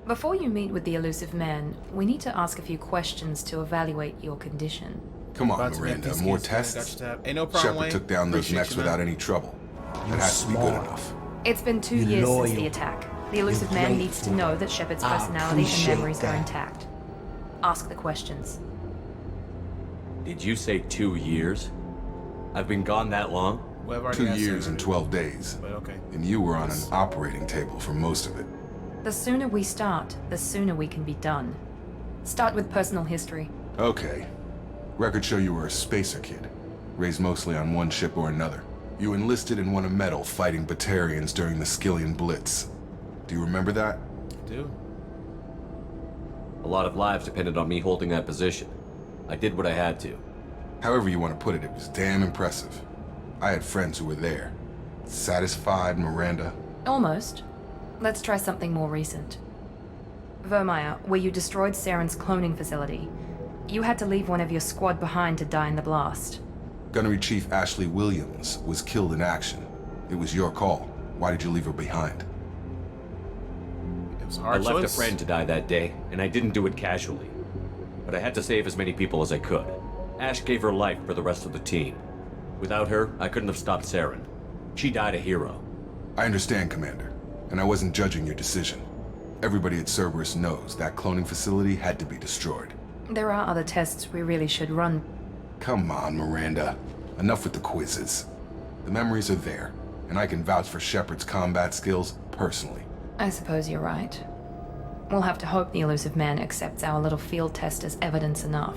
Before you meet with the elusive man, we need to ask a few questions to evaluate your condition. Come on, About to make Miranda, these more kids got tests? your tab. Ain't no problem, Shepard Wayne. took down those Appreciate mechs you, man. without any trouble. That has to be good smart. enough. It's been 2 You're years since the loyal. attack. The elusive You're man needs to grateful. know that Shepard's I personality and appreciate memories are that. intact. Ask the questions. Did you say 2 years? I've been gone that long? Well, I've already 2 answered years it. and 12 days. But okay. And you were on an operating table for most of it. The sooner we start, the sooner we can be done. Start with personal history. Okay. Records show you were a spacer kid, raised mostly on one ship or another. You enlisted and won a medal fighting Batarians during the Skillian Blitz. Do you remember that? I do. A lot of lives depended on me holding that position. I did what I had to. However you want to put it, it was damn impressive. I had friends who were there. Satisfied, Miranda? Almost. Let's try something more recent. Vermeer, where you destroyed Saren's cloning facility. You had to leave one of your squad behind to die in the blast. Gunnery Chief Ashley Williams was killed in action. It was your call. Why did you leave her behind? It was a I hard left choice. a friend to die that day, and I didn't do it casually. But I had to save as many people as I could. Ash gave her life for the rest of the team. Without her, I couldn't have stopped Saren. She died a hero. I understand, Commander, and I wasn't judging your decision. Everybody at Cerberus knows that cloning facility had to be destroyed. There are other tests we really should run. Come on, Miranda. Enough with the quizzes. The memories are there, and I can vouch for Shepard's combat skills personally. I suppose you're right. We'll have to hope the elusive man accepts our little field test as evidence enough.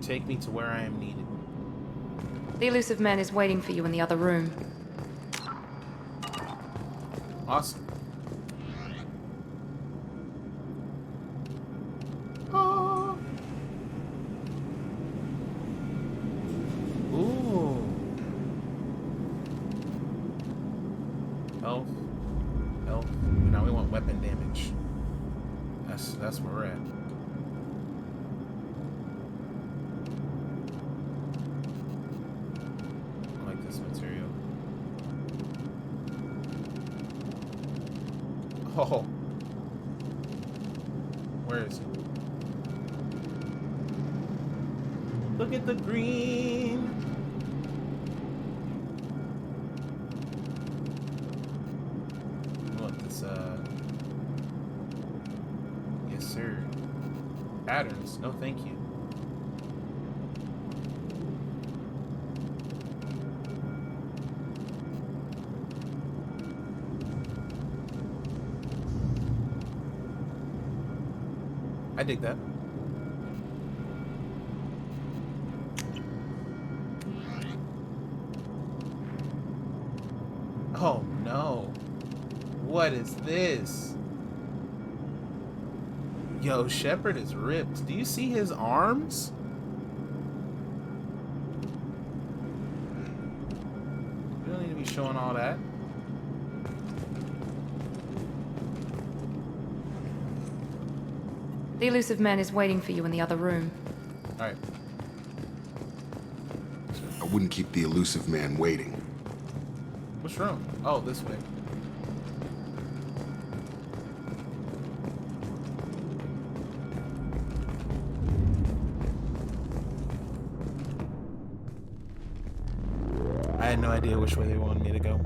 Take me to where I am needed. The elusive man is waiting for you in the other room. Awesome. Oh. Ooh. Health. Health. Now we want weapon damage. That's where we're at. I like this material. Oh. Where is it? Look at the green. What this yes sir. Patterns, no thank you. I dig that. Oh no. What is this? Yo, Shepard is ripped. Do you see his arms? You don't need to be showing all that. The elusive man is waiting for you in the other room. Alright. I wouldn't keep the elusive man waiting. Which room? Oh, this way. I had no idea which way they wanted me to go.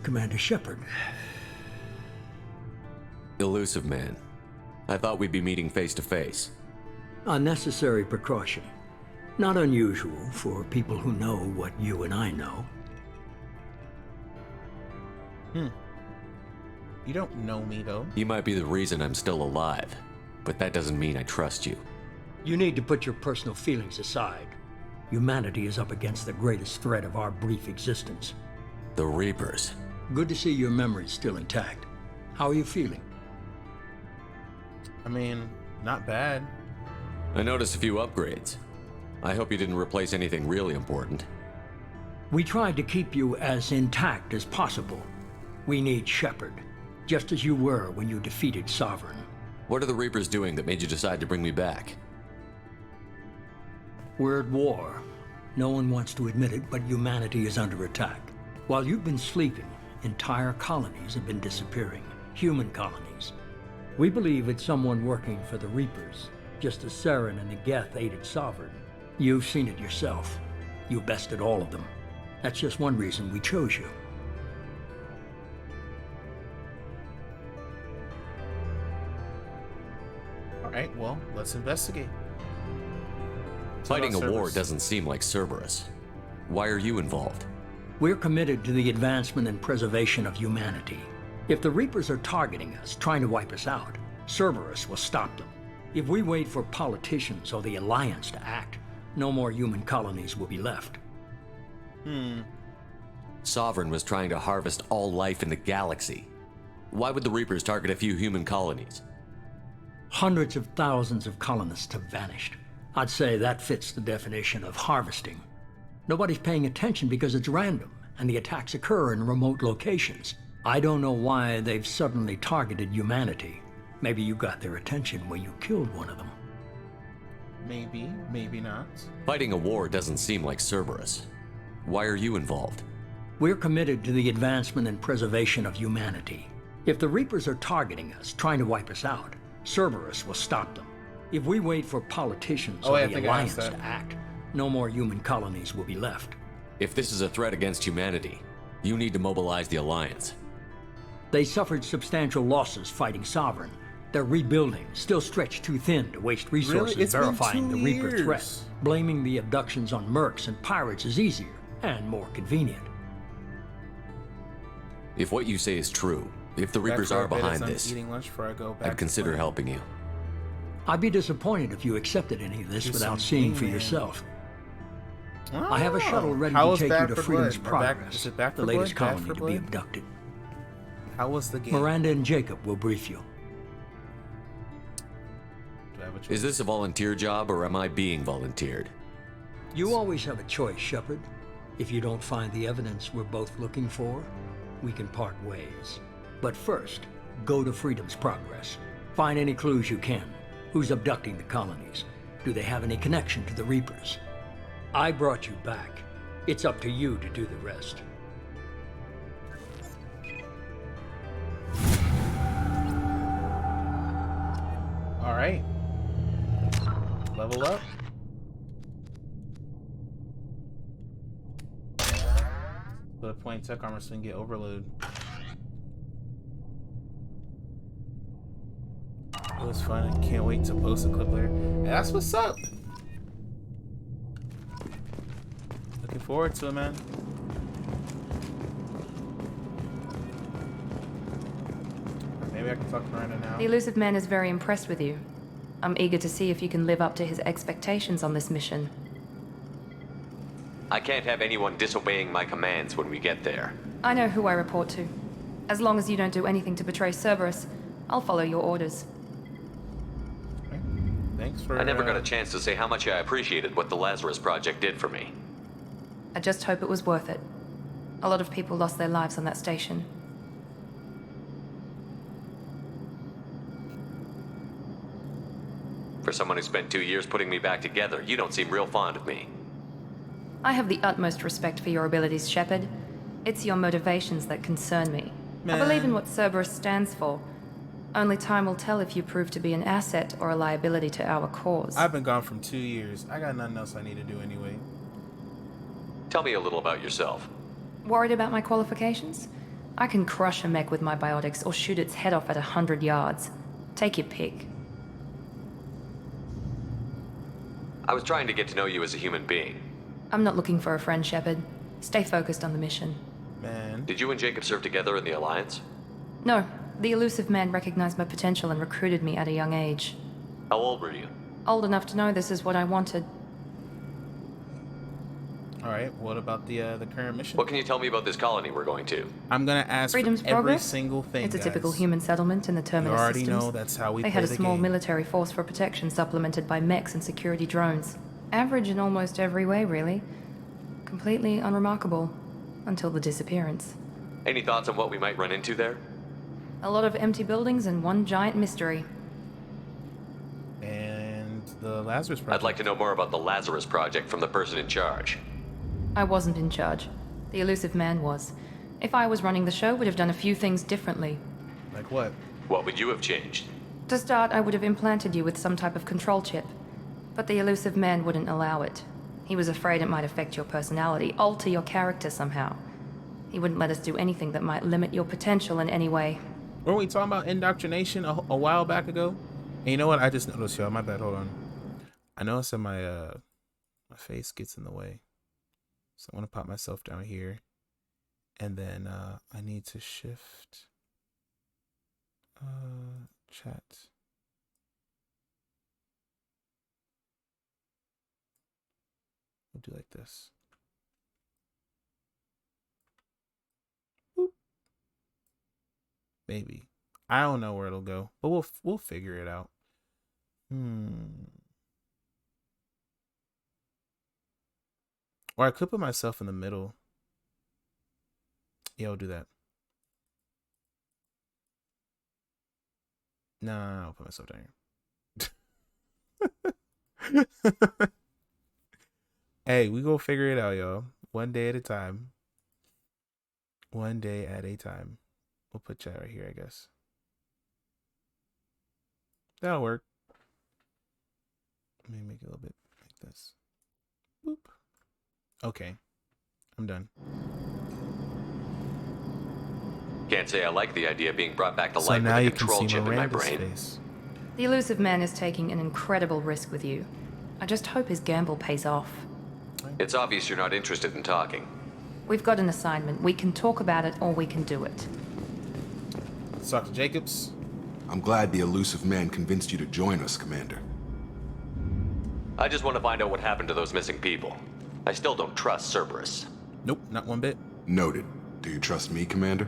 Commander Shepard. Elusive man. I thought we'd be meeting face to face. Unnecessary precaution. Not unusual for people who know what you and I know. You don't know me, though. You might be the reason I'm still alive, but that doesn't mean I trust you. You need to put your personal feelings aside. Humanity is up against the greatest threat of our brief existence. The Reapers. Good to see your memory's still intact. How are you feeling? I mean, not bad. I noticed a few upgrades. I hope you didn't replace anything really important. We tried to keep you as intact as possible. We need Shepard, just as you were when you defeated Sovereign. What are the Reapers doing that made you decide to bring me back? We're at war. No one wants to admit it, but humanity is under attack. While you've been sleeping, entire colonies have been disappearing. Human colonies. We believe it's someone working for the Reapers, just as Saren and the Geth aided Sovereign. You've seen it yourself. You bested all of them. That's just one reason we chose you. Alright, well, let's investigate. Fighting a war doesn't seem like Cerberus. Why are you involved? We're committed to the advancement and preservation of humanity. If the Reapers are targeting us, trying to wipe us out, Cerberus will stop them. If we wait for politicians or the Alliance to act, no more human colonies will be left. Sovereign was trying to harvest all life in the galaxy. Why would the Reapers target a few human colonies? Hundreds of thousands of colonists have vanished. I'd say that fits the definition of harvesting. Nobody's paying attention because it's random, and the attacks occur in remote locations. I don't know why they've suddenly targeted humanity. Maybe you got their attention when you killed one of them. Maybe, maybe not. Fighting a war doesn't seem like Cerberus. Why are you involved? We're committed to the advancement and preservation of humanity. If the Reapers are targeting us, trying to wipe us out, Cerberus will stop them. If we wait for politicians or the Alliance to act, no more human colonies will be left. If this is a threat against humanity, you need to mobilize the Alliance. They suffered substantial losses fighting Sovereign. They're rebuilding, still stretched too thin to waste resources verifying the Reaper threat. Blaming the abductions on mercs and pirates is easier and more convenient. If what you say is true, if the Reapers are behind this, I'd consider helping you. I'd be disappointed if you accepted any of this without seeing for yourself. I have a shuttle ready to take you to Freedom's Progress, the latest colony to be abducted. How was the game? Miranda and Jacob will brief you. Is this a volunteer job, or am I being volunteered? You always have a choice, Shepard. If you don't find the evidence we're both looking for, we can part ways. But first, go to Freedom's Progress. Find any clues you can. Who's abducting the colonies? Do they have any connection to the Reapers? I brought you back. It's up to you to do the rest. All right. Level up. Put a point tech armor so we can get overload. It was fun. I can't wait to post a clip later. And that's what's up. Looking forward to it, man. Maybe I can talk to Miranda now. The elusive man is very impressed with you. I'm eager to see if you can live up to his expectations on this mission. I can't have anyone disobeying my commands when we get there. I know who I report to. As long as you don't do anything to betray Cerberus, I'll follow your orders. Thanks for... I never got a chance to say how much I appreciated what the Lazarus Project did for me. I just hope it was worth it. A lot of people lost their lives on that station. For someone who spent 2 years putting me back together, you don't seem real fond of me. I have the utmost respect for your abilities, Shepard. It's your motivations that concern me. I believe in what Cerberus stands for. Only time will tell if you prove to be an asset or a liability to our cause. I've been gone from 2 years. I got nothing else I need to do anyway. Tell me a little about yourself. Worried about my qualifications? I can crush a mech with my biotics or shoot its head off at 100 yards. Take your pick. I was trying to get to know you as a human being. I'm not looking for a friend, Shepard. Stay focused on the mission. Man. Did you and Jacob serve together in the Alliance? No. The elusive man recognized my potential and recruited me at a young age. How old were you? Old enough to know this is what I wanted. Alright, what about the current mission? What can you tell me about this colony we're going to? I'm gonna ask Freedom's for every Progress? single thing, It's a guys. typical human settlement in the Terminus You already systems. know that's how we They play had a the small game. military force for protection supplemented by mechs and security drones. Average in almost every way, really. Completely unremarkable. Until the disappearance. Any thoughts on what we might run into there? A lot of empty buildings and one giant mystery. And the Lazarus Project. I'd like to know more about the Lazarus Project from the person in charge. I wasn't in charge. The elusive man was. If I was running the show, would have done a few things differently. Like what? What would you have changed? To start, I would have implanted you with some type of control chip. But the elusive man wouldn't allow it. He was afraid it might affect your personality, alter your character somehow. He wouldn't let us do anything that might limit your potential in any way. Weren't we talking about indoctrination a while back ago? And you know what? I just noticed, y'all. My bad. Hold on. I noticed that my face gets in the way. So I want to pop myself down here. And then I need to shift chat. We'll do like this. Boop. Maybe. I don't know where it'll go, but we'll figure it out. Or I could put myself in the middle. Yeah, I'll do that. No, I'll put myself down here. Hey, we gonna figure it out, y'all. One day at a time. One day at a time. We'll put chat right here, I guess. That'll work. Let me make it a little bit like this. Boop. Okay. I'm done. Can't say I like the idea of being brought back to So life with now a you can control see chip in my Miranda's brain. face. The elusive man is taking an incredible risk with you. I just hope his gamble pays off. It's obvious you're not interested in talking. We've got an assignment. We can talk about it or we can do it. Dr. Jacobs. I'm glad the elusive man convinced you to join us, Commander. I just want to find out what happened to those missing people. I still don't trust Cerberus. Nope, not one bit. Noted. Do you trust me, Commander?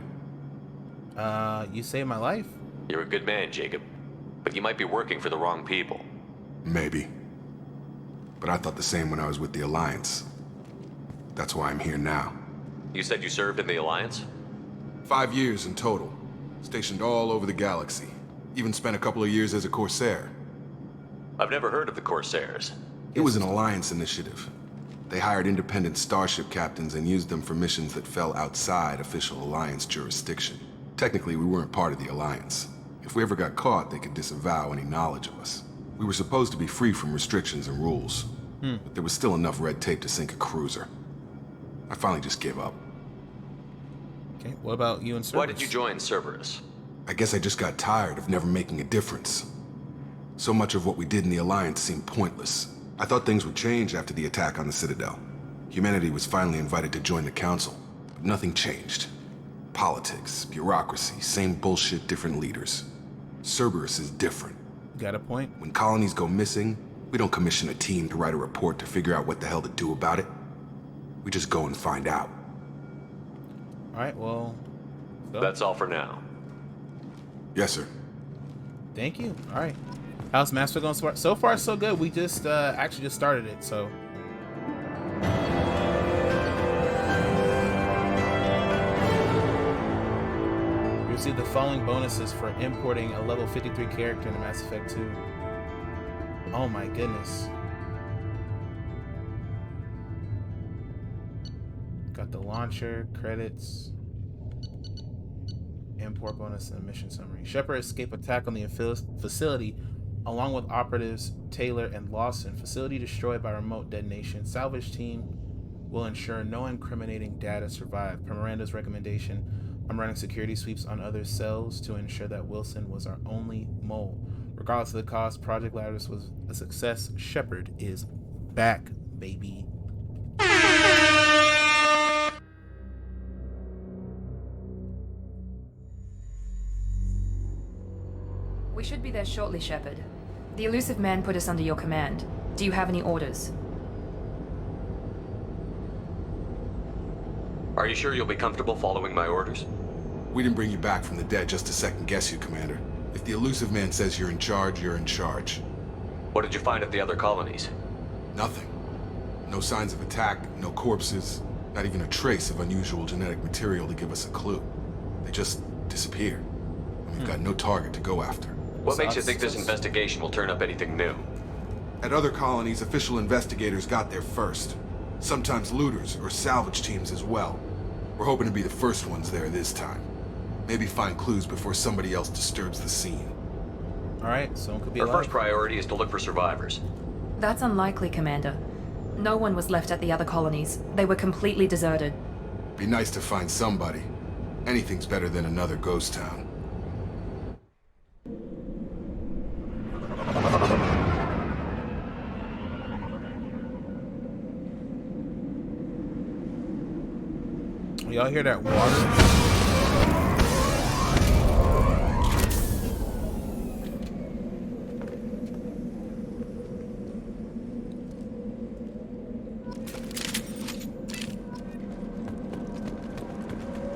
You saved my life. You're a good man, Jacob. But you might be working for the wrong people. Maybe. But I thought the same when I was with the Alliance. That's why I'm here now. You said you served in the Alliance? 5 years in total. Stationed all over the galaxy. Even spent a couple of years as a Corsair. I've never heard of the Corsairs. It was an Alliance initiative. They hired independent starship captains and used them for missions that fell outside official Alliance jurisdiction. Technically, we weren't part of the Alliance. If we ever got caught, they could disavow any knowledge of us. We were supposed to be free from restrictions and rules. But there was still enough red tape to sink a cruiser. I finally just gave up. Okay, what about you and Cerberus? Why did you join Cerberus? I guess I just got tired of never making a difference. So much of what we did in the Alliance seemed pointless. I thought things would change after the attack on the Citadel. Humanity was finally invited to join the Council, but nothing changed. Politics, bureaucracy, same bullshit, different leaders. Cerberus is different. Got a point? When colonies go missing, we don't commission a team to write a report to figure out what the hell to do about it. We just go and find out. Alright, well... So. That's all for now. Yes, sir. Thank you. Alright. How's Master going so far? So good. We just actually just started it, so... You receive the following bonuses for importing a level 53 character into Mass Effect 2. Oh my goodness. Got the launcher, credits, import bonus, and mission summary. Shepard escape attack on the facility along with operatives Taylor and Lawson. Facility destroyed by remote detonation. Salvage team will ensure no incriminating data survive. Per Miranda's recommendation, I'm running security sweeps on other cells to ensure that Wilson was our only mole. Regardless of the cost, Project Lazarus was a success. Shepard is back, baby. We should be there shortly, Shepard. The elusive man put us under your command. Do you have any orders? Are you sure you'll be comfortable following my orders? We didn't bring you back from the dead just to second guess you, Commander. If the elusive man says you're in charge, you're in charge. What did you find at the other colonies? Nothing. No signs of attack, no corpses, not even a trace of unusual genetic material to give us a clue. They just disappeared. And we've got no target to go after. What makes you think this investigation will turn up anything new? At other colonies, official investigators got there first. Sometimes looters or salvage teams as well. We're hoping to be the first ones there this time. Maybe find clues before somebody else disturbs the scene. Alright, someone could be Our alive. first priority is to look for survivors. That's unlikely, Commander. No one was left at the other colonies. They were completely deserted. Be nice to find somebody. Anything's better than another ghost town. Y'all hear that water?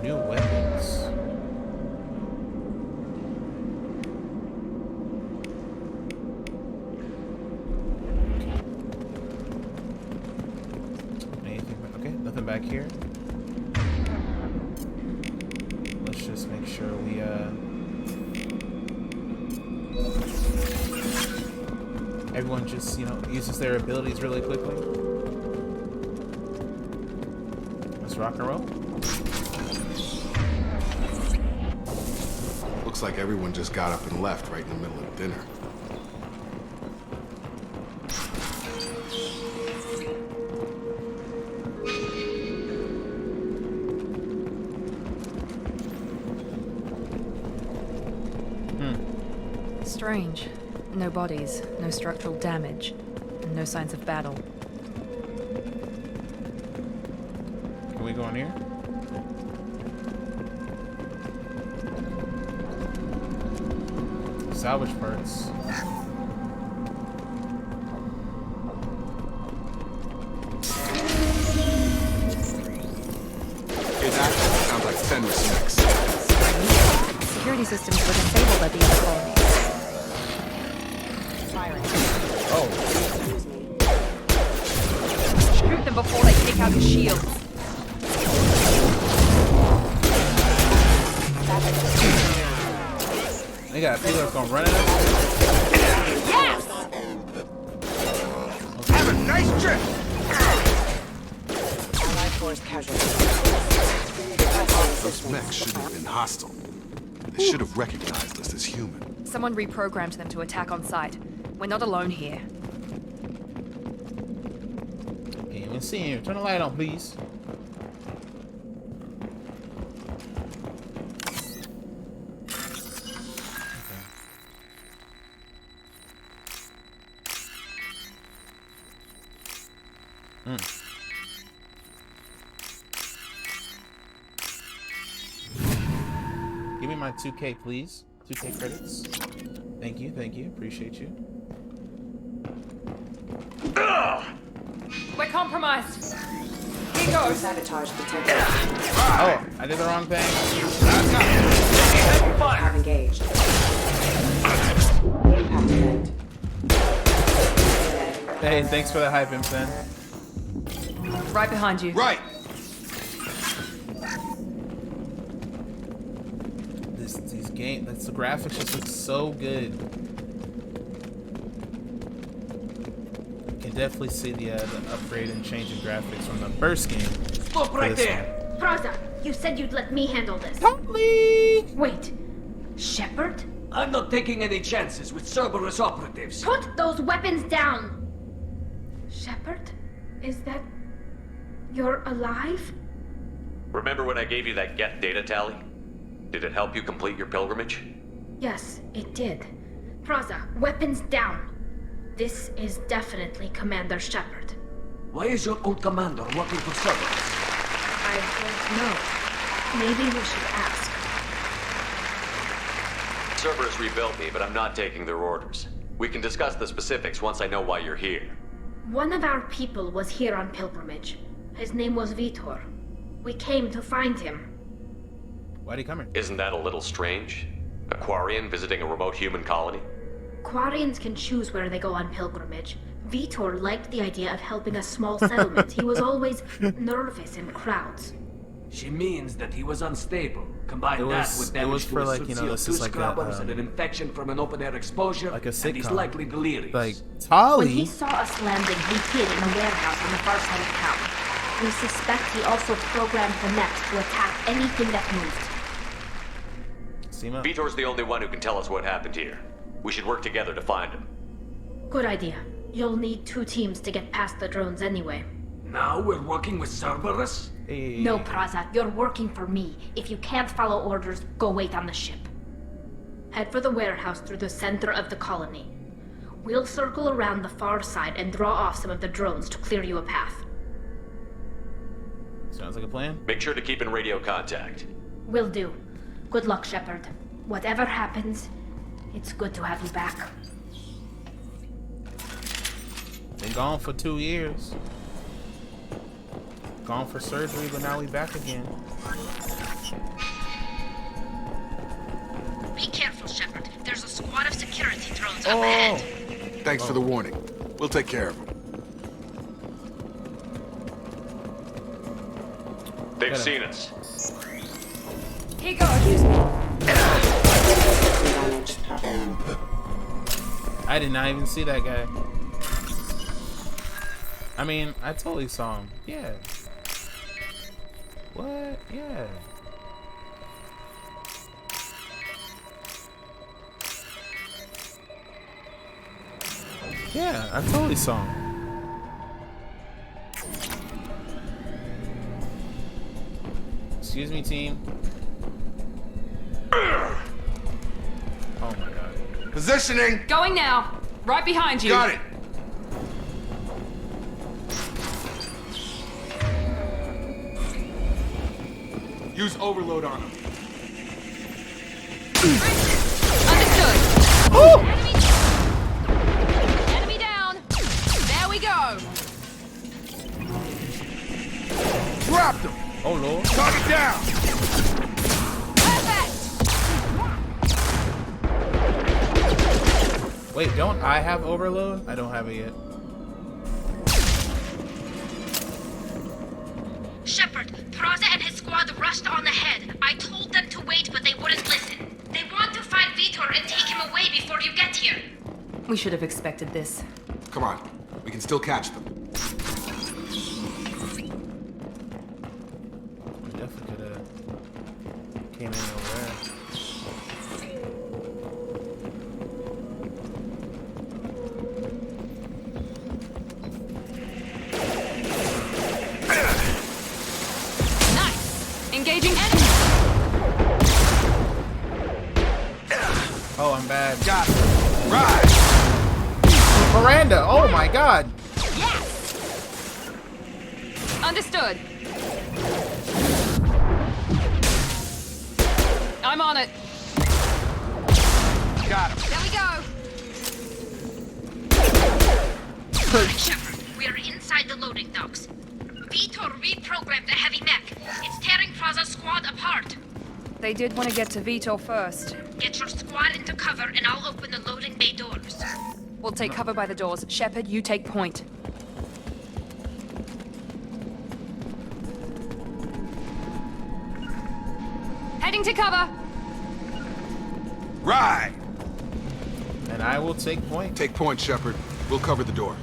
New weapons. Anything? Okay, nothing back here. Let's just make sure we Everyone just, you know, uses their abilities really quickly. Let's rock and roll. Looks like everyone just got up and left right in the middle of dinner. Strange. No bodies, no structural damage, and no signs of battle. Can we go in here? Salvage parts. It actually sounds like Fenris next. Security systems were disabled at the other colony. Oh. Shoot them before they take out the shields. They got people that's gonna run it up. Yes! Have a nice trip! Allied force casualties. Those mechs shouldn't have been hostile. They should have recognized us as human. Someone reprogrammed them to attack on sight. We're not alone here. Can't even see him. Turn the light on, please. Give me my 2K, please. 2K credits. Thank you, appreciate you. We're compromised. Here goes. Sabotage detected. Oh, I did the wrong thing. Have engaged. Impact event. Hey, thanks for the hype, Imsen. Right behind you. Right! These game, the graphics just look so good. You can definitely see the upgrade and change in graphics from the first game. Stop right there! Praza, you said you'd let me handle this. Totally! Wait, Shepard? I'm not taking any chances with Cerberus operatives. Put those weapons down! Shepard? Is that... you're alive? Remember when I gave you that get data tally? Did it help you complete your pilgrimage? Yes, it did. Praza, weapons down. This is definitely Commander Shepard. Why is your old commander working for Cerberus? I don't know. Maybe we should ask. Cerberus rebuilt me, but I'm not taking their orders. We can discuss the specifics once I know why you're here. One of our people was here on pilgrimage. His name was Vitor. We came to find him. Why'd he come here? Isn't that a little strange? A Quarian visiting a remote human colony? Quarians can choose where they go on pilgrimage. Vitor liked the idea of helping a small settlement. He was always nervous in crowds. She means that he was unstable. Combine that with damage to his CO2 scrubbers and an infection from an open-air exposure, like a sitcom. and he's likely delirious. Like, Tali? When he saw us landing, he hid in a warehouse on the far side of town. We suspect he also programmed the mechs to attack anything that moved. Vitor's the only one who can tell us what happened here. We should work together to find him. Good idea. You'll need 2 teams to get past the drones anyway. Now we're working with Cerberus? No, Praza, you're working for me. If you can't follow orders, go wait on the ship. Head for the warehouse through the center of the colony. We'll circle around the far side and draw off some of the drones to clear you a path. Sounds like a plan. Make sure to keep in radio contact. Will do. Good luck, Shepard. Whatever happens, it's good to have you back. Been gone for 2 years. Gone for surgery, but now we back again. Be careful, Shepard. There's a squad of security drones up ahead. Thanks for the warning. We'll take care of them. They've seen us. Here goes. I did not even see that guy. I mean, I totally saw him. Yeah. What? Yeah. Yeah, I totally saw him. Excuse me, team. Oh my god. Positioning! Going now. Right behind you. Got it. Use overload on him. Understood. Oh! Enemy down. There we go. Dropped him. Oh lord. Target down. Perfect. Wait, don't I have overload? I don't have it yet. Shepard, Praza and his squad rushed on ahead. I told them to wait, but they wouldn't listen. They want to find Vitor and take him away before you get here. We should have expected this. Come on. We can still catch them. We definitely could have came in over there. Engaging enemy. Oh, I'm bad. Got it. Right. Miranda. Oh my god. Yes. Understood. I'm on it. Got him. There we go. Shepard, we are inside the loading docks. Vitor reprogrammed the heavy mech. It's tearing Praza's squad apart. They did want to get to Vitor first. Get your squad into cover and I'll open the loading bay doors. We'll take cover by the doors. Shepard, you take point. Heading to cover. Right. And I will take point. Take point, Shepard. We'll cover the door.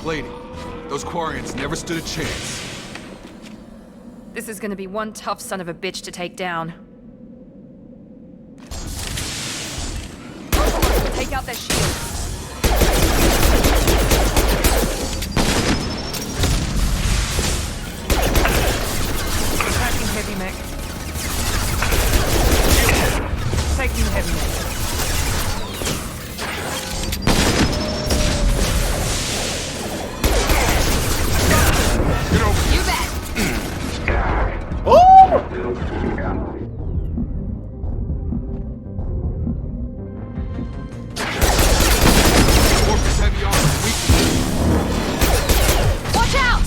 Lady, those Quarians never stood a chance. This is gonna be one tough son of a bitch to take down. Take out their shields. Attacking heavy mech. Taking the heavy mech. You bet. Watch out!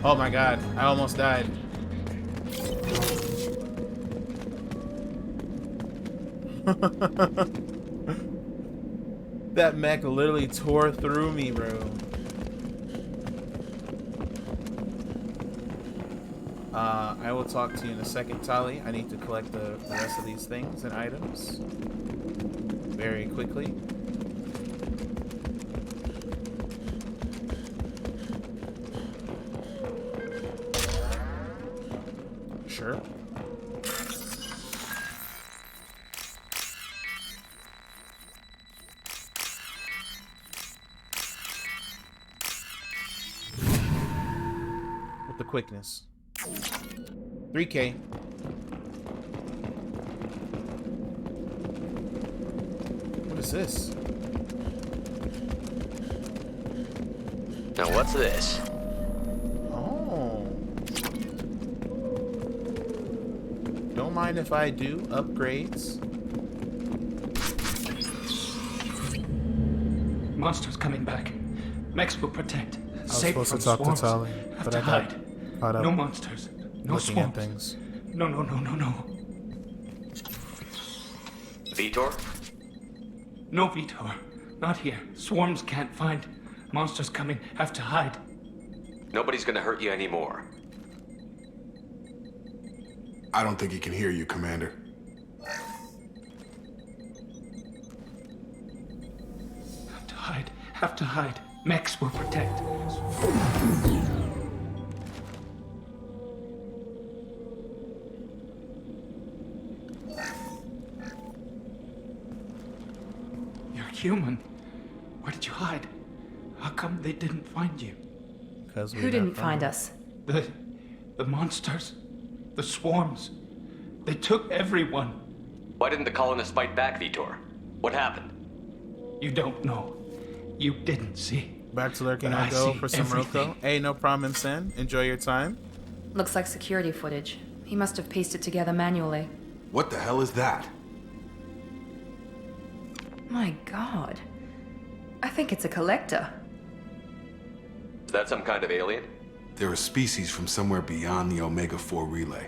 Oh my god, I almost died. That mech literally tore through me, bro. I will talk to you in a second, Tali. I need to collect the rest of these things and items very quickly. Sure. With the quickness. 3K. What is this? Now what's this? Oh. Don't mind if I do. Upgrades. Monsters coming back. Mex will protect. I was Safe supposed from to talk swarms. to Tali, Have but to I got hide. caught up No monsters. No looking swarms. at things. No. Vitor? No, Vitor. Not here. Swarms can't find. Monsters coming. Have to hide. Nobody's gonna hurt you anymore. I don't think he can hear you, Commander. Have to hide. Have to hide. Mex will protect. You're human. Where did you hide? How come they didn't find you? Because Who didn't find us? The monsters. The swarms. They took everyone. Why didn't the colonists fight back, Vitor? What happened? You don't know. You didn't see. Back to lurking But on I go see for some everything. Roko. Hey, no problem, Sen. Enjoy your time. Looks like security footage. He must have pieced it together manually. What the hell is that? My god. I think it's a collector. Is that some kind of alien? They're a species from somewhere beyond the Omega-4 relay.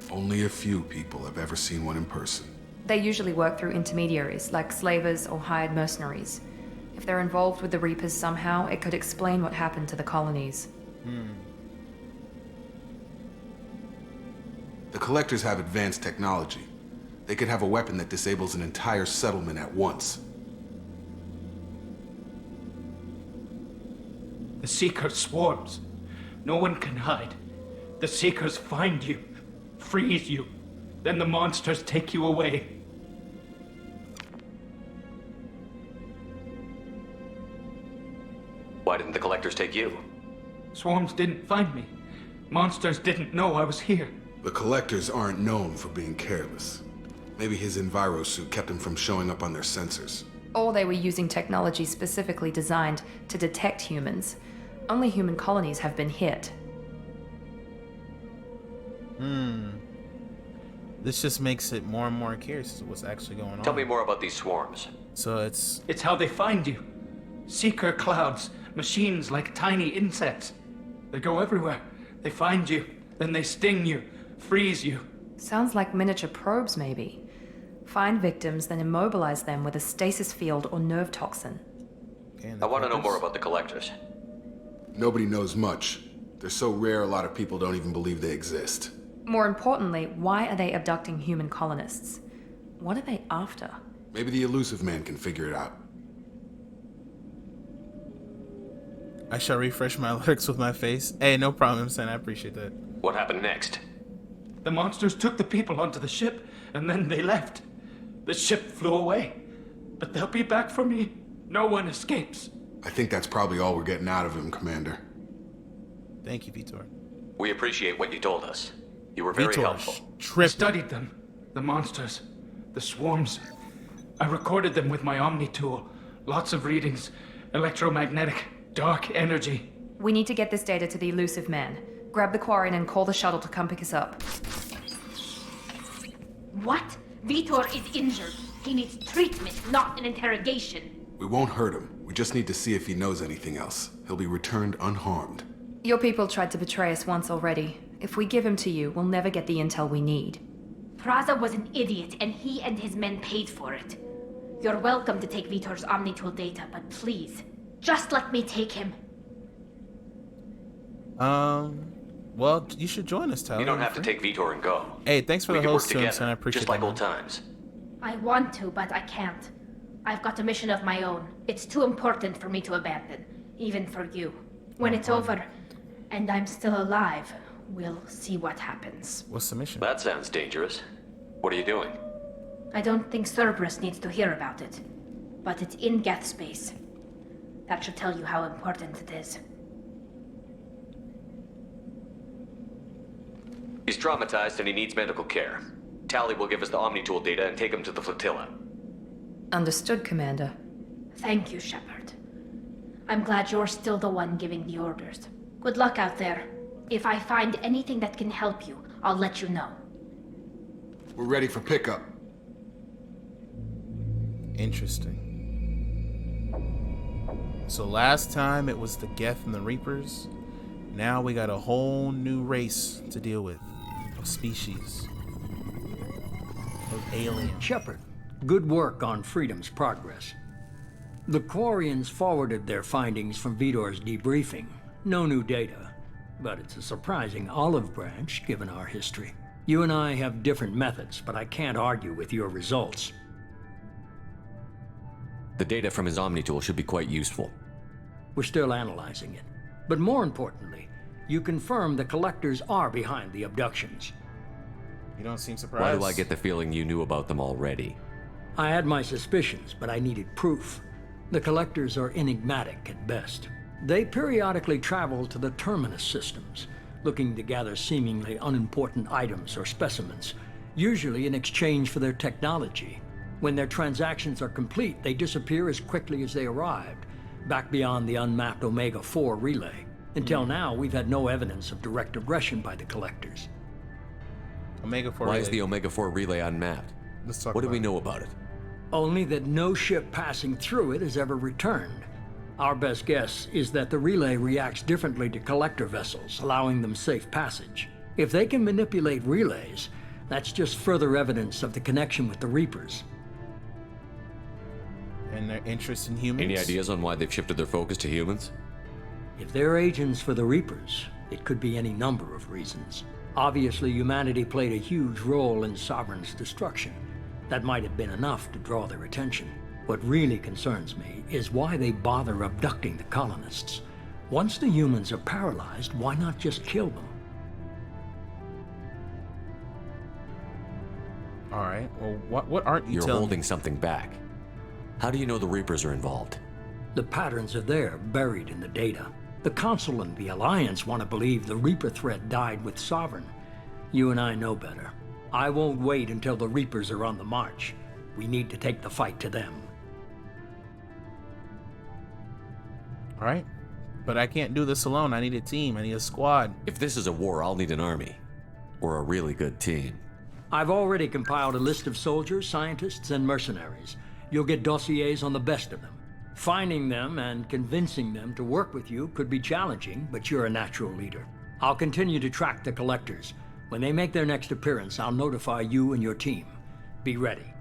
Only a few people have ever seen one in person. They usually work through intermediaries, like slavers or hired mercenaries. If they're involved with the Reapers somehow, it could explain what happened to the colonies. The Collectors have advanced technology. They could have a weapon that disables an entire settlement at once. The Seeker swarms. No one can hide. The Seekers find you, freeze you. Then the monsters take you away. Why didn't the collectors take you? Swarms didn't find me. Monsters didn't know I was here. The Collectors aren't known for being careless. Maybe his Enviro suit kept him from showing up on their sensors. Or they were using technology specifically designed to detect humans. Only human colonies have been hit. This just makes it more and more curious as to what's actually going on. Tell me more about these swarms. So it's how they find you. Seeker clouds, machines like tiny insects. They go everywhere. They find you, then they sting you, freeze you. Sounds like miniature probes, maybe. Find victims, then immobilize them with a stasis field or nerve toxin. I want to know more about the collectors. Nobody knows much. They're so rare, a lot of people don't even believe they exist. More importantly, why are they abducting human colonists? What are they after? Maybe the elusive man can figure it out. I shall refresh my alerts with my face. Hey, no problem, Sen. I appreciate that. What happened next? The monsters took the people onto the ship, and then they left. The ship flew away. But they'll be back for me. No one escapes. I think that's probably all we're getting out of him, Commander. Thank you, Vitor. We appreciate what you told us. You were very helpful. I studied them. The monsters. The swarms. I recorded them with my Omni tool. Lots of readings. Electromagnetic. Dark energy. We need to get this data to the elusive man. Grab the Quarren and call the shuttle to come pick us up. What? Vitor is injured. He needs treatment, not an interrogation. We won't hurt him. We just need to see if he knows anything else. He'll be returned unharmed. Your people tried to betray us once already. If we give him to you, we'll never get the intel we need. Praza was an idiot, and he and his men paid for it. You're welcome to take Vitor's Omnitool data, but please, just let me take him. Well, you should join us, Tyler. You don't have to take Vitor and go. Hey, thanks for we the can host, work together, Sen. I appreciate just like that, old man. times. I want to, but I can't. I've got a mission of my own. It's too important for me to abandon, even for you. When it's over, and I'm still alive, we'll see what happens. What's the mission? That sounds dangerous. What are you doing? I don't think Cerberus needs to hear about it, but it's in Geth space. That should tell you how important it is. He's traumatized and he needs medical care. Tali will give us the Omnitool data and take him to the flotilla. Understood, Commander. Thank you, Shepard. I'm glad you're still the one giving the orders. Good luck out there. If I find anything that can help you, I'll let you know. We're ready for pickup. Interesting. So last time it was the Geth and the Reapers. Now we got a whole new race to deal with. A species. Of alien. Shepard, good work on Freedom's progress. The Quarians forwarded their findings from Vidor's debriefing. No new data, but it's a surprising olive branch given our history. You and I have different methods, but I can't argue with your results. The data from his Omni tool should be quite useful. We're still analyzing it. But more importantly, you confirm the Collectors are behind the abductions. You don't seem surprised. Why do I get the feeling you knew about them already? I had my suspicions, but I needed proof. The Collectors are enigmatic at best. They periodically travel to the Terminus systems, looking to gather seemingly unimportant items or specimens, usually in exchange for their technology. When their transactions are complete, they disappear as quickly as they arrived, back beyond the unmapped Omega-4 relay. Until now, we've had no evidence of direct aggression by the Collectors. Omega-4 Why is the Omega-4 relay unmapped? Let's talk What do about we it. know about it? Only that no ship passing through it has ever returned. Our best guess is that the relay reacts differently to Collector vessels, allowing them safe passage. If they can manipulate relays, that's just further evidence of the connection with the Reapers. And their interest in humans? Any ideas on why they've shifted their focus to humans? If they're agents for the Reapers, it could be any number of reasons. Obviously, humanity played a huge role in Sovereign's destruction. That might have been enough to draw their attention. What really concerns me is why they bother abducting the colonists. Once the humans are paralyzed, why not just kill them? Alright, well, what aren't you You're telling holding me? something back. How do you know the Reapers are involved? The patterns are there, buried in the data. The Council and the Alliance want to believe the Reaper threat died with Sovereign. You and I know better. I won't wait until the Reapers are on the march. We need to take the fight to them. Alright. But I can't do this alone. I need a team. I need a squad. If this is a war, I'll need an army. Or a really good team. I've already compiled a list of soldiers, scientists, and mercenaries. You'll get dossiers on the best of them. Finding them and convincing them to work with you could be challenging, but you're a natural leader. I'll continue to track the Collectors. When they make their next appearance, I'll notify you and your team. Be ready.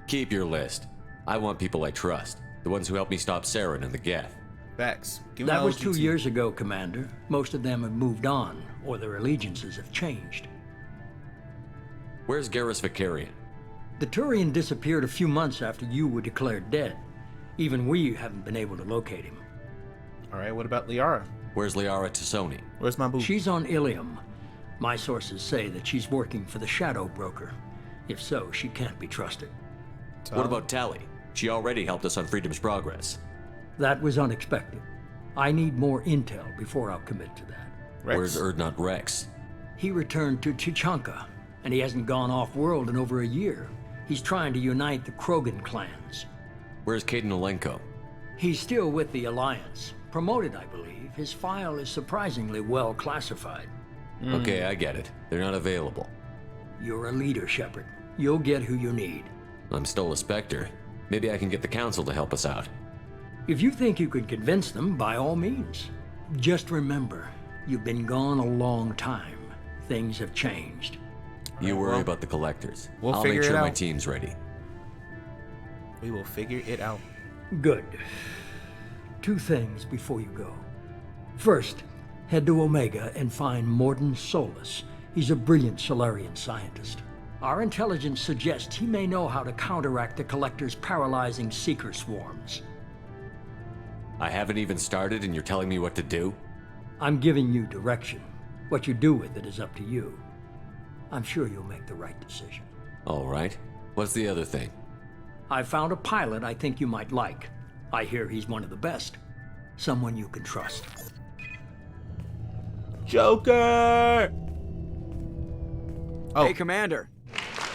Keep your list. I want people I trust. The ones who helped me stop Saren and the Geth. Facts. That was 2 years ago, Commander. Most of them have moved on, or their allegiances have changed. Where's Garrus Vicarian? The Turian disappeared a few months after you were declared dead. Even we haven't been able to locate him. Alright, what about Liara? Where's Liara Tassoni? Where's my boo? She's on Ilium. My sources say that she's working for the Shadow Broker. If so, she can't be trusted. What about Tali? She already helped us on Freedom's progress. That was unexpected. I need more intel before I'll commit to that. Where's Urdnot Rex? He returned to Chichanka, and he hasn't gone off-world in over a year. He's trying to unite the Krogan clans. Where's Caden Olenko? He's still with the Alliance. Promoted, I believe. His file is surprisingly well classified. Okay, I get it. They're not available. You're a leader, Shepard. You'll get who you need. I'm still a Spectre. Maybe I can get the Council to help us out. If you think you could convince them, by all means. Just remember, you've been gone a long time. Things have changed. You worry about the Collectors. We'll I'll figure make it sure my out. team's ready. We will figure it out. Good. 2 things before you go. First, head to Omega and find Morden Solus. He's a brilliant Solarian scientist. Our intelligence suggests he may know how to counteract the Collector's paralyzing Seeker swarms. I haven't even started and you're telling me what to do? I'm giving you direction. What you do with it is up to you. I'm sure you'll make the right decision. All right. What's the other thing? I found a pilot I think you might like. I hear he's one of the best. Someone you can trust. Joker! Hey, Commander.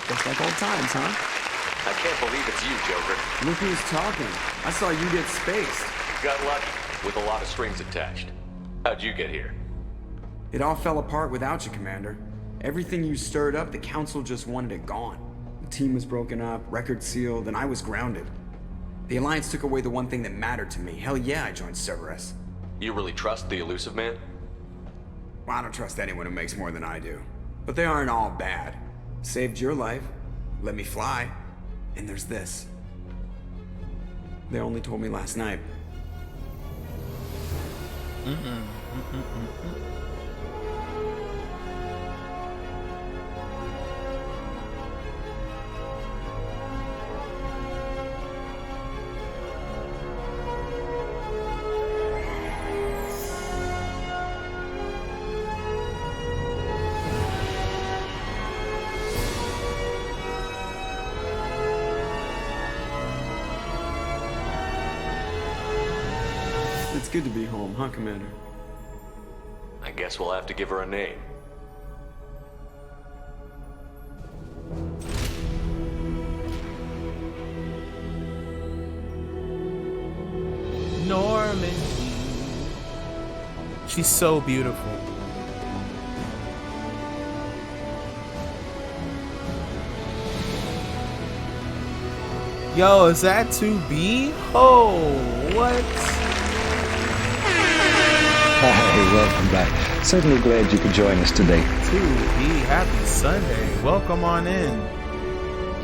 Just like old times, huh? I can't believe it's you, Joker. Look who's talking. I saw you get spaced. Got lucky, with a lot of strings attached. How'd you get here? It all fell apart without you, Commander. Everything you stirred up, the Council just wanted it gone. The team was broken up, record sealed, and I was grounded. The Alliance took away the one thing that mattered to me. Hell yeah, I joined Cerberus. You really trust the elusive man? Well, I don't trust anyone who makes more than I do. But they aren't all bad. Saved your life, let me fly, and there's this. They only told me last night. It's good to be home, huh, Commander? I guess we'll have to give her a name. Normandy. She's so beautiful. Yo, is that 2B? Oh, what? Hi, welcome back. Certainly glad you could join us today. 2B, happy Sunday. Welcome on in.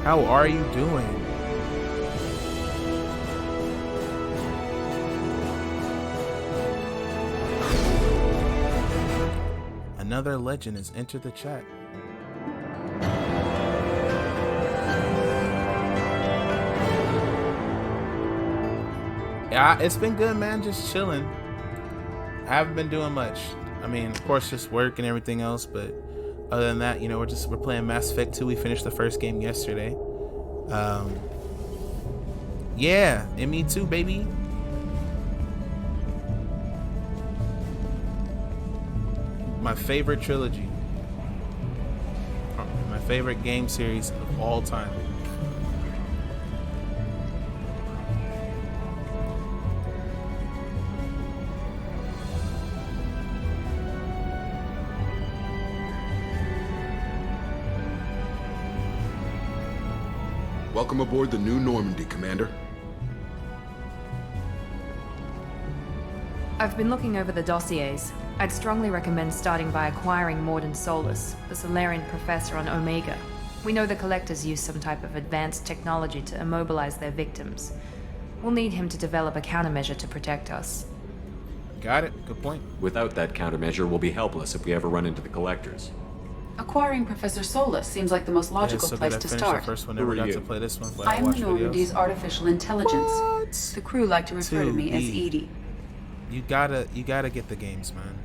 How are you doing? Another legend has entered the chat. Yeah, it's been good, man. Just chilling. I haven't been doing much. I mean, of course, just work and everything else. But other than that, you know, we're playing Mass Effect 2. We finished the first game yesterday. Yeah, and me too, baby. My favorite trilogy. My favorite game series of all time. Welcome aboard the new Normandy, Commander. I've been looking over the dossiers. I'd strongly recommend starting by acquiring Morden Solus, the Solarian professor on Omega. We know the Collectors use some type of advanced technology to immobilize their victims. We'll need him to develop a countermeasure to protect us. Got it. Good point. Without that countermeasure, we'll be helpless if we ever run into the Collectors. Acquiring Professor Solus seems like the most logical place to start. The first one, never got to play this one, but I am watched Normandy's videos. artificial intelligence. What? The crew like to refer to me as Edie. You gotta get the games, man.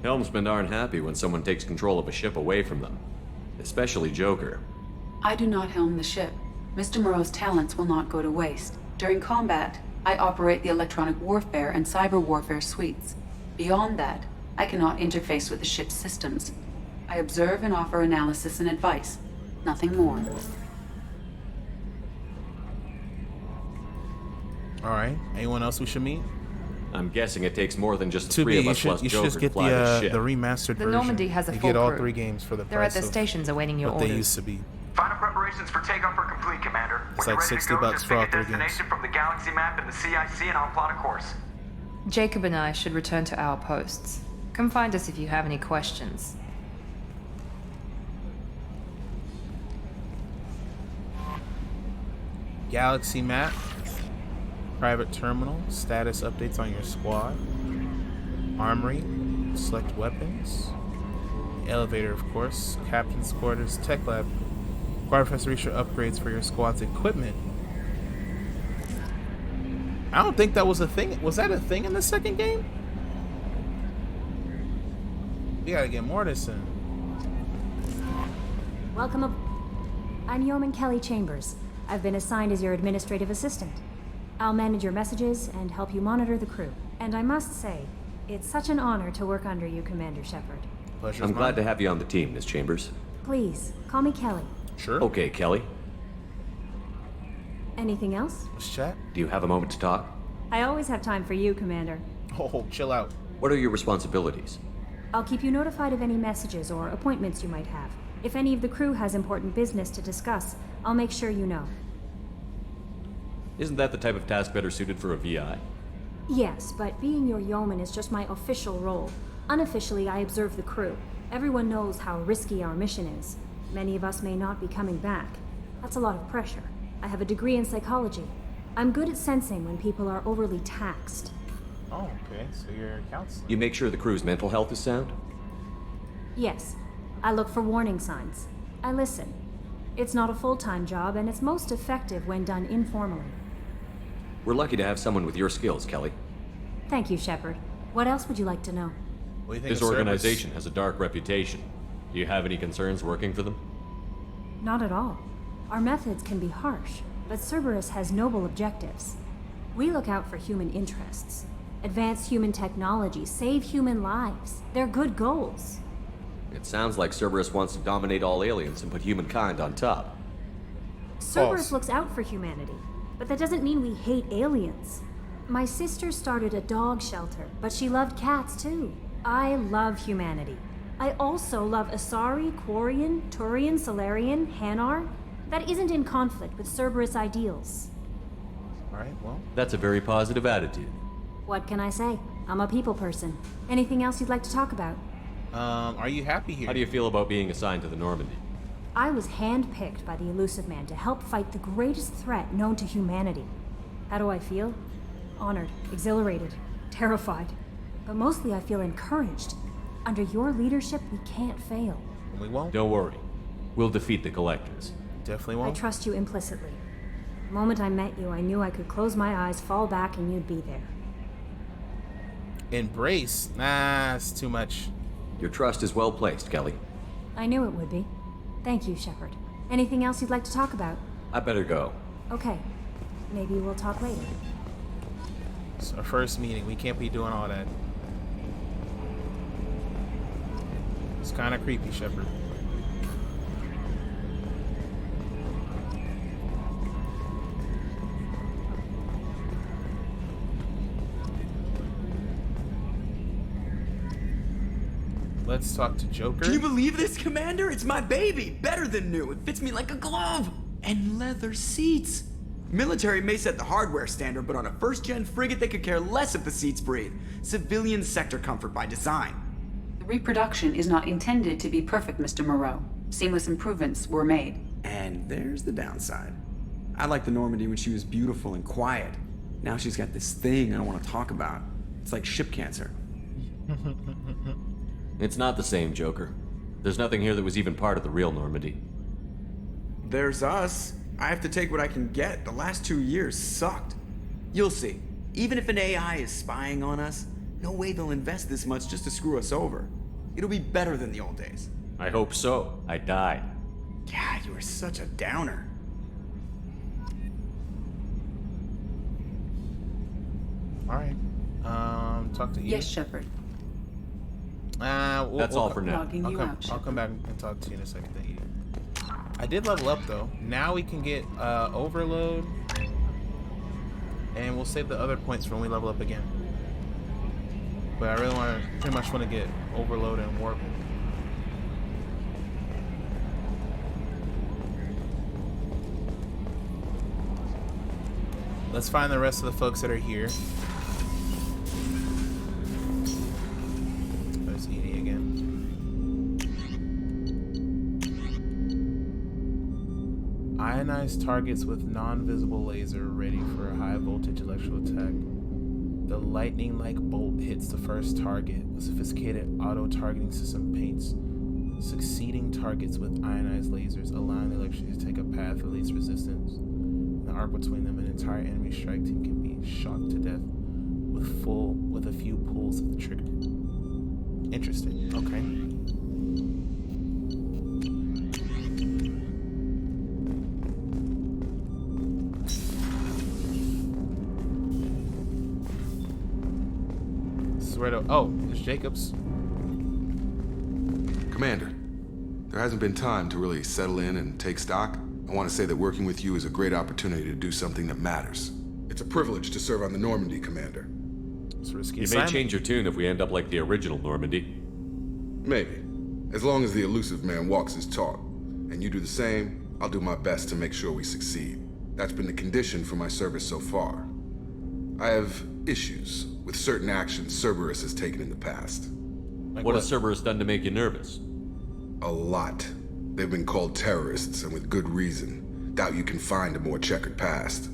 Helmsmen aren't happy when someone takes control of a ship away from them. Especially Joker. I do not helm the ship. Mr. Moreau's talents will not go to waste. During combat, I operate the electronic warfare and cyber warfare suites. Beyond that, I cannot interface with the ship's systems. I observe and offer analysis and advice. Nothing more. Alright. Anyone else we should meet? I'm guessing it takes more than just the three of us plus you should Joker just to get fly the ship. the remastered version. The Normandy has a you full get all crew. 3 games for the They're price at their of stations awaiting your what orders. they used to be. Final preparations for takeoff are complete, Commander. It's When like you're ready to go, $60 just for all pick a 3 games. destination from the galaxy map and the CIC, and I'll plot a course. Jacob and I should return to our posts. Come find us if you have any questions. Galaxy map. Private terminal. Status updates on your squad. Armory. Select weapons. Elevator, of course. Captain's quarters. Tech lab. Acquire Professor Research upgrades for your squad's equipment. I don't think that was a thing. Was that a thing in the second game? We gotta get more of this in. Welcome up. I'm Yeoman Kelly Chambers. I've been assigned as your administrative assistant. I'll manage your messages and help you monitor the crew. And I must say, it's such an honor to work under you, Commander Shepard. Pleasure's I'm mine. glad to have you on the team, Miss Chambers. Please, call me Kelly. Sure. Okay, Kelly. Anything else? Let's chat. Do you have a moment to talk? I always have time for you, Commander. Oh, chill out. What are your responsibilities? I'll keep you notified of any messages or appointments you might have. If any of the crew has important business to discuss, I'll make sure you know. Isn't that the type of task better suited for a VI? Yes, but being your yeoman is just my official role. Unofficially, I observe the crew. Everyone knows how risky our mission is. Many of us may not be coming back. That's a lot of pressure. I have a degree in psychology. I'm good at sensing when people are overly taxed. Oh, okay. So you're a counselor. You make sure the crew's mental health is sound? Yes. I look for warning signs. I listen. It's not a full-time job, and it's most effective when done informally. We're lucky to have someone with your skills, Kelly. Thank you, Shepard. What else would you like to know? What do you think This of organization has a dark reputation. Do you have any concerns working for them? Not at all. Our methods can be harsh, but Cerberus has noble objectives. We look out for human interests. Advance human technology, save human lives. They're good goals. It sounds like Cerberus wants to dominate all aliens and put humankind on top. Cerberus looks out for humanity, but that doesn't mean we hate aliens. My sister started a dog shelter, but she loved cats too. I love humanity. I also love Asari, Quarian, Turian, Solarian, Hanar. That isn't in conflict with Cerberus ideals. Alright, well. That's a very positive attitude. What can I say? I'm a people person. Anything else you'd like to talk about? Are you happy here? How do you feel about being assigned to the Normandy? I was handpicked by the Elusive Man to help fight the greatest threat known to humanity. How do I feel? Honored, exhilarated, terrified. But mostly I feel encouraged. Under your leadership, we can't fail. We won't. Don't worry. We'll defeat the Collectors. Definitely won't. I trust you implicitly. The moment I met you, I knew I could close my eyes, fall back, and you'd be there. Embrace? Nah, it's too much. Your trust is well placed, Kelly. I knew it would be. Thank you, Shepard. Anything else you'd like to talk about? I better go. Okay. Maybe we'll talk later. It's our first meeting. We can't be doing all that. It's kind of creepy, Shepard. Let's talk to Joker. Can you believe this, Commander? It's my baby! Better than new. It fits me like a glove! And leather seats. Military may set the hardware standard, but on a first-gen frigate, they could care less if the seats breathe. Civilian sector comfort by design. The reproduction is not intended to be perfect, Mr. Moreau. Seamless improvements were made. And there's the downside. I liked the Normandy when she was beautiful and quiet. Now she's got this thing I don't want to talk about. It's like ship cancer. It's not the same, Joker. There's nothing here that was even part of the real Normandy. There's us. I have to take what I can get. The last 2 years sucked. You'll see. Even if an AI is spying on us, no way they'll invest this much just to screw us over. It'll be better than the old days. I hope so. I died. Yeah, you were such a downer. Alright. Talk to you. Yes, Shepard. That's all for now. I'll come back and talk to you in a second. Thank you. I did level up though. Now we can get overload, and we'll save the other points for when we level up again. But I really pretty much want to get overload and warp. Let's find the rest of the folks that are here. There's Edie again. Ionized targets with non-visible laser ready for a high voltage electrical attack. The lightning-like bolt hits the first target. A sophisticated auto-targeting system paints succeeding targets with ionized lasers, allowing the electricity to take a path of least resistance. In the arc between them, an entire enemy strike team can be shocked to death with a few pulls of the trigger. Interesting. Okay. Oh, it's Jacobs. Commander, there hasn't been time to really settle in and take stock. I want to say that working with you is a great opportunity to do something that matters. It's a privilege to serve on the Normandy, Commander. It's risky. You may change your tune if we end up like the original Normandy. Maybe. As long as the Elusive Man walks his talk. And you do the same, I'll do my best to make sure we succeed. That's been the condition for my service so far. I have issues with certain actions Cerberus has taken in the past. What has Cerberus done to make you nervous? A lot. They've been called terrorists, and with good reason. Doubt you can find a more checkered past.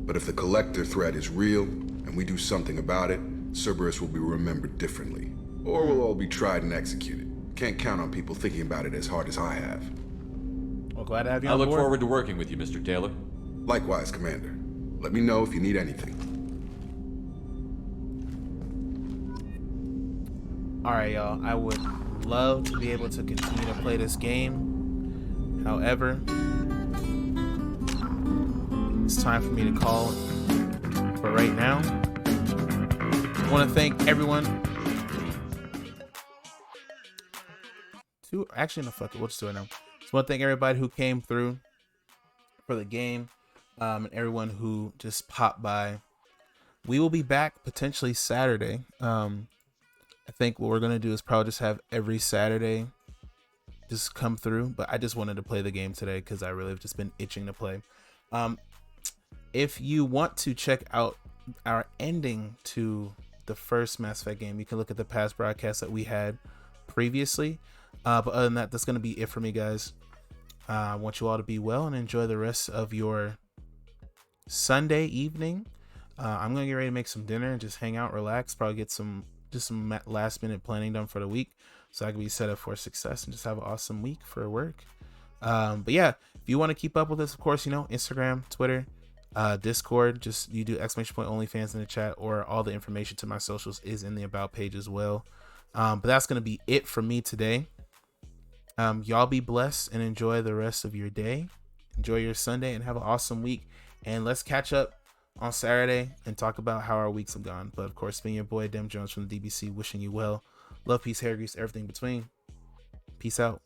But if the Collector threat is real, and we do something about it, Cerberus will be remembered differently. Or we'll all be tried and executed. Can't count on people thinking about it as hard as I have. Well, glad to have you I on look board. forward to working with you, Mr. Taylor. Likewise, Commander. Let me know if you need anything. Alright, y'all. I would love to be able to continue to play this game. However, it's time for me to call it for right now. I want to thank everyone. Actually, no, fuck it. We'll just do it now. Just want to thank everybody who came through for the game, and everyone who just popped by. We will be back potentially Saturday. I think what we're going to do is probably just have every Saturday just come through. But I just wanted to play the game today because I really have just been itching to play. If you want to check out our ending to the first Mass Effect game, you can look at the past broadcasts that we had previously. But other than that, that's going to be it for me, guys. I want you all to be well and enjoy the rest of your Sunday evening. I'm going to get ready to make some dinner and just hang out, relax, probably get some last minute planning done for the week so I can be set up for success and just have an awesome week for work. But yeah, if you want to keep up with us, of course, Instagram, Twitter, Discord, just you do ! OnlyFans in the chat, or all the information to my socials is in the about page as well. But that's going to be it for me today. Y'all be blessed and enjoy the rest of your day. Enjoy your Sunday and have an awesome week. And let's catch up on Saturday and talk about how our weeks have gone. But of course, being your boy Dem Jones from the DBC, wishing you well. Love, peace, hair grease, everything between. Peace out.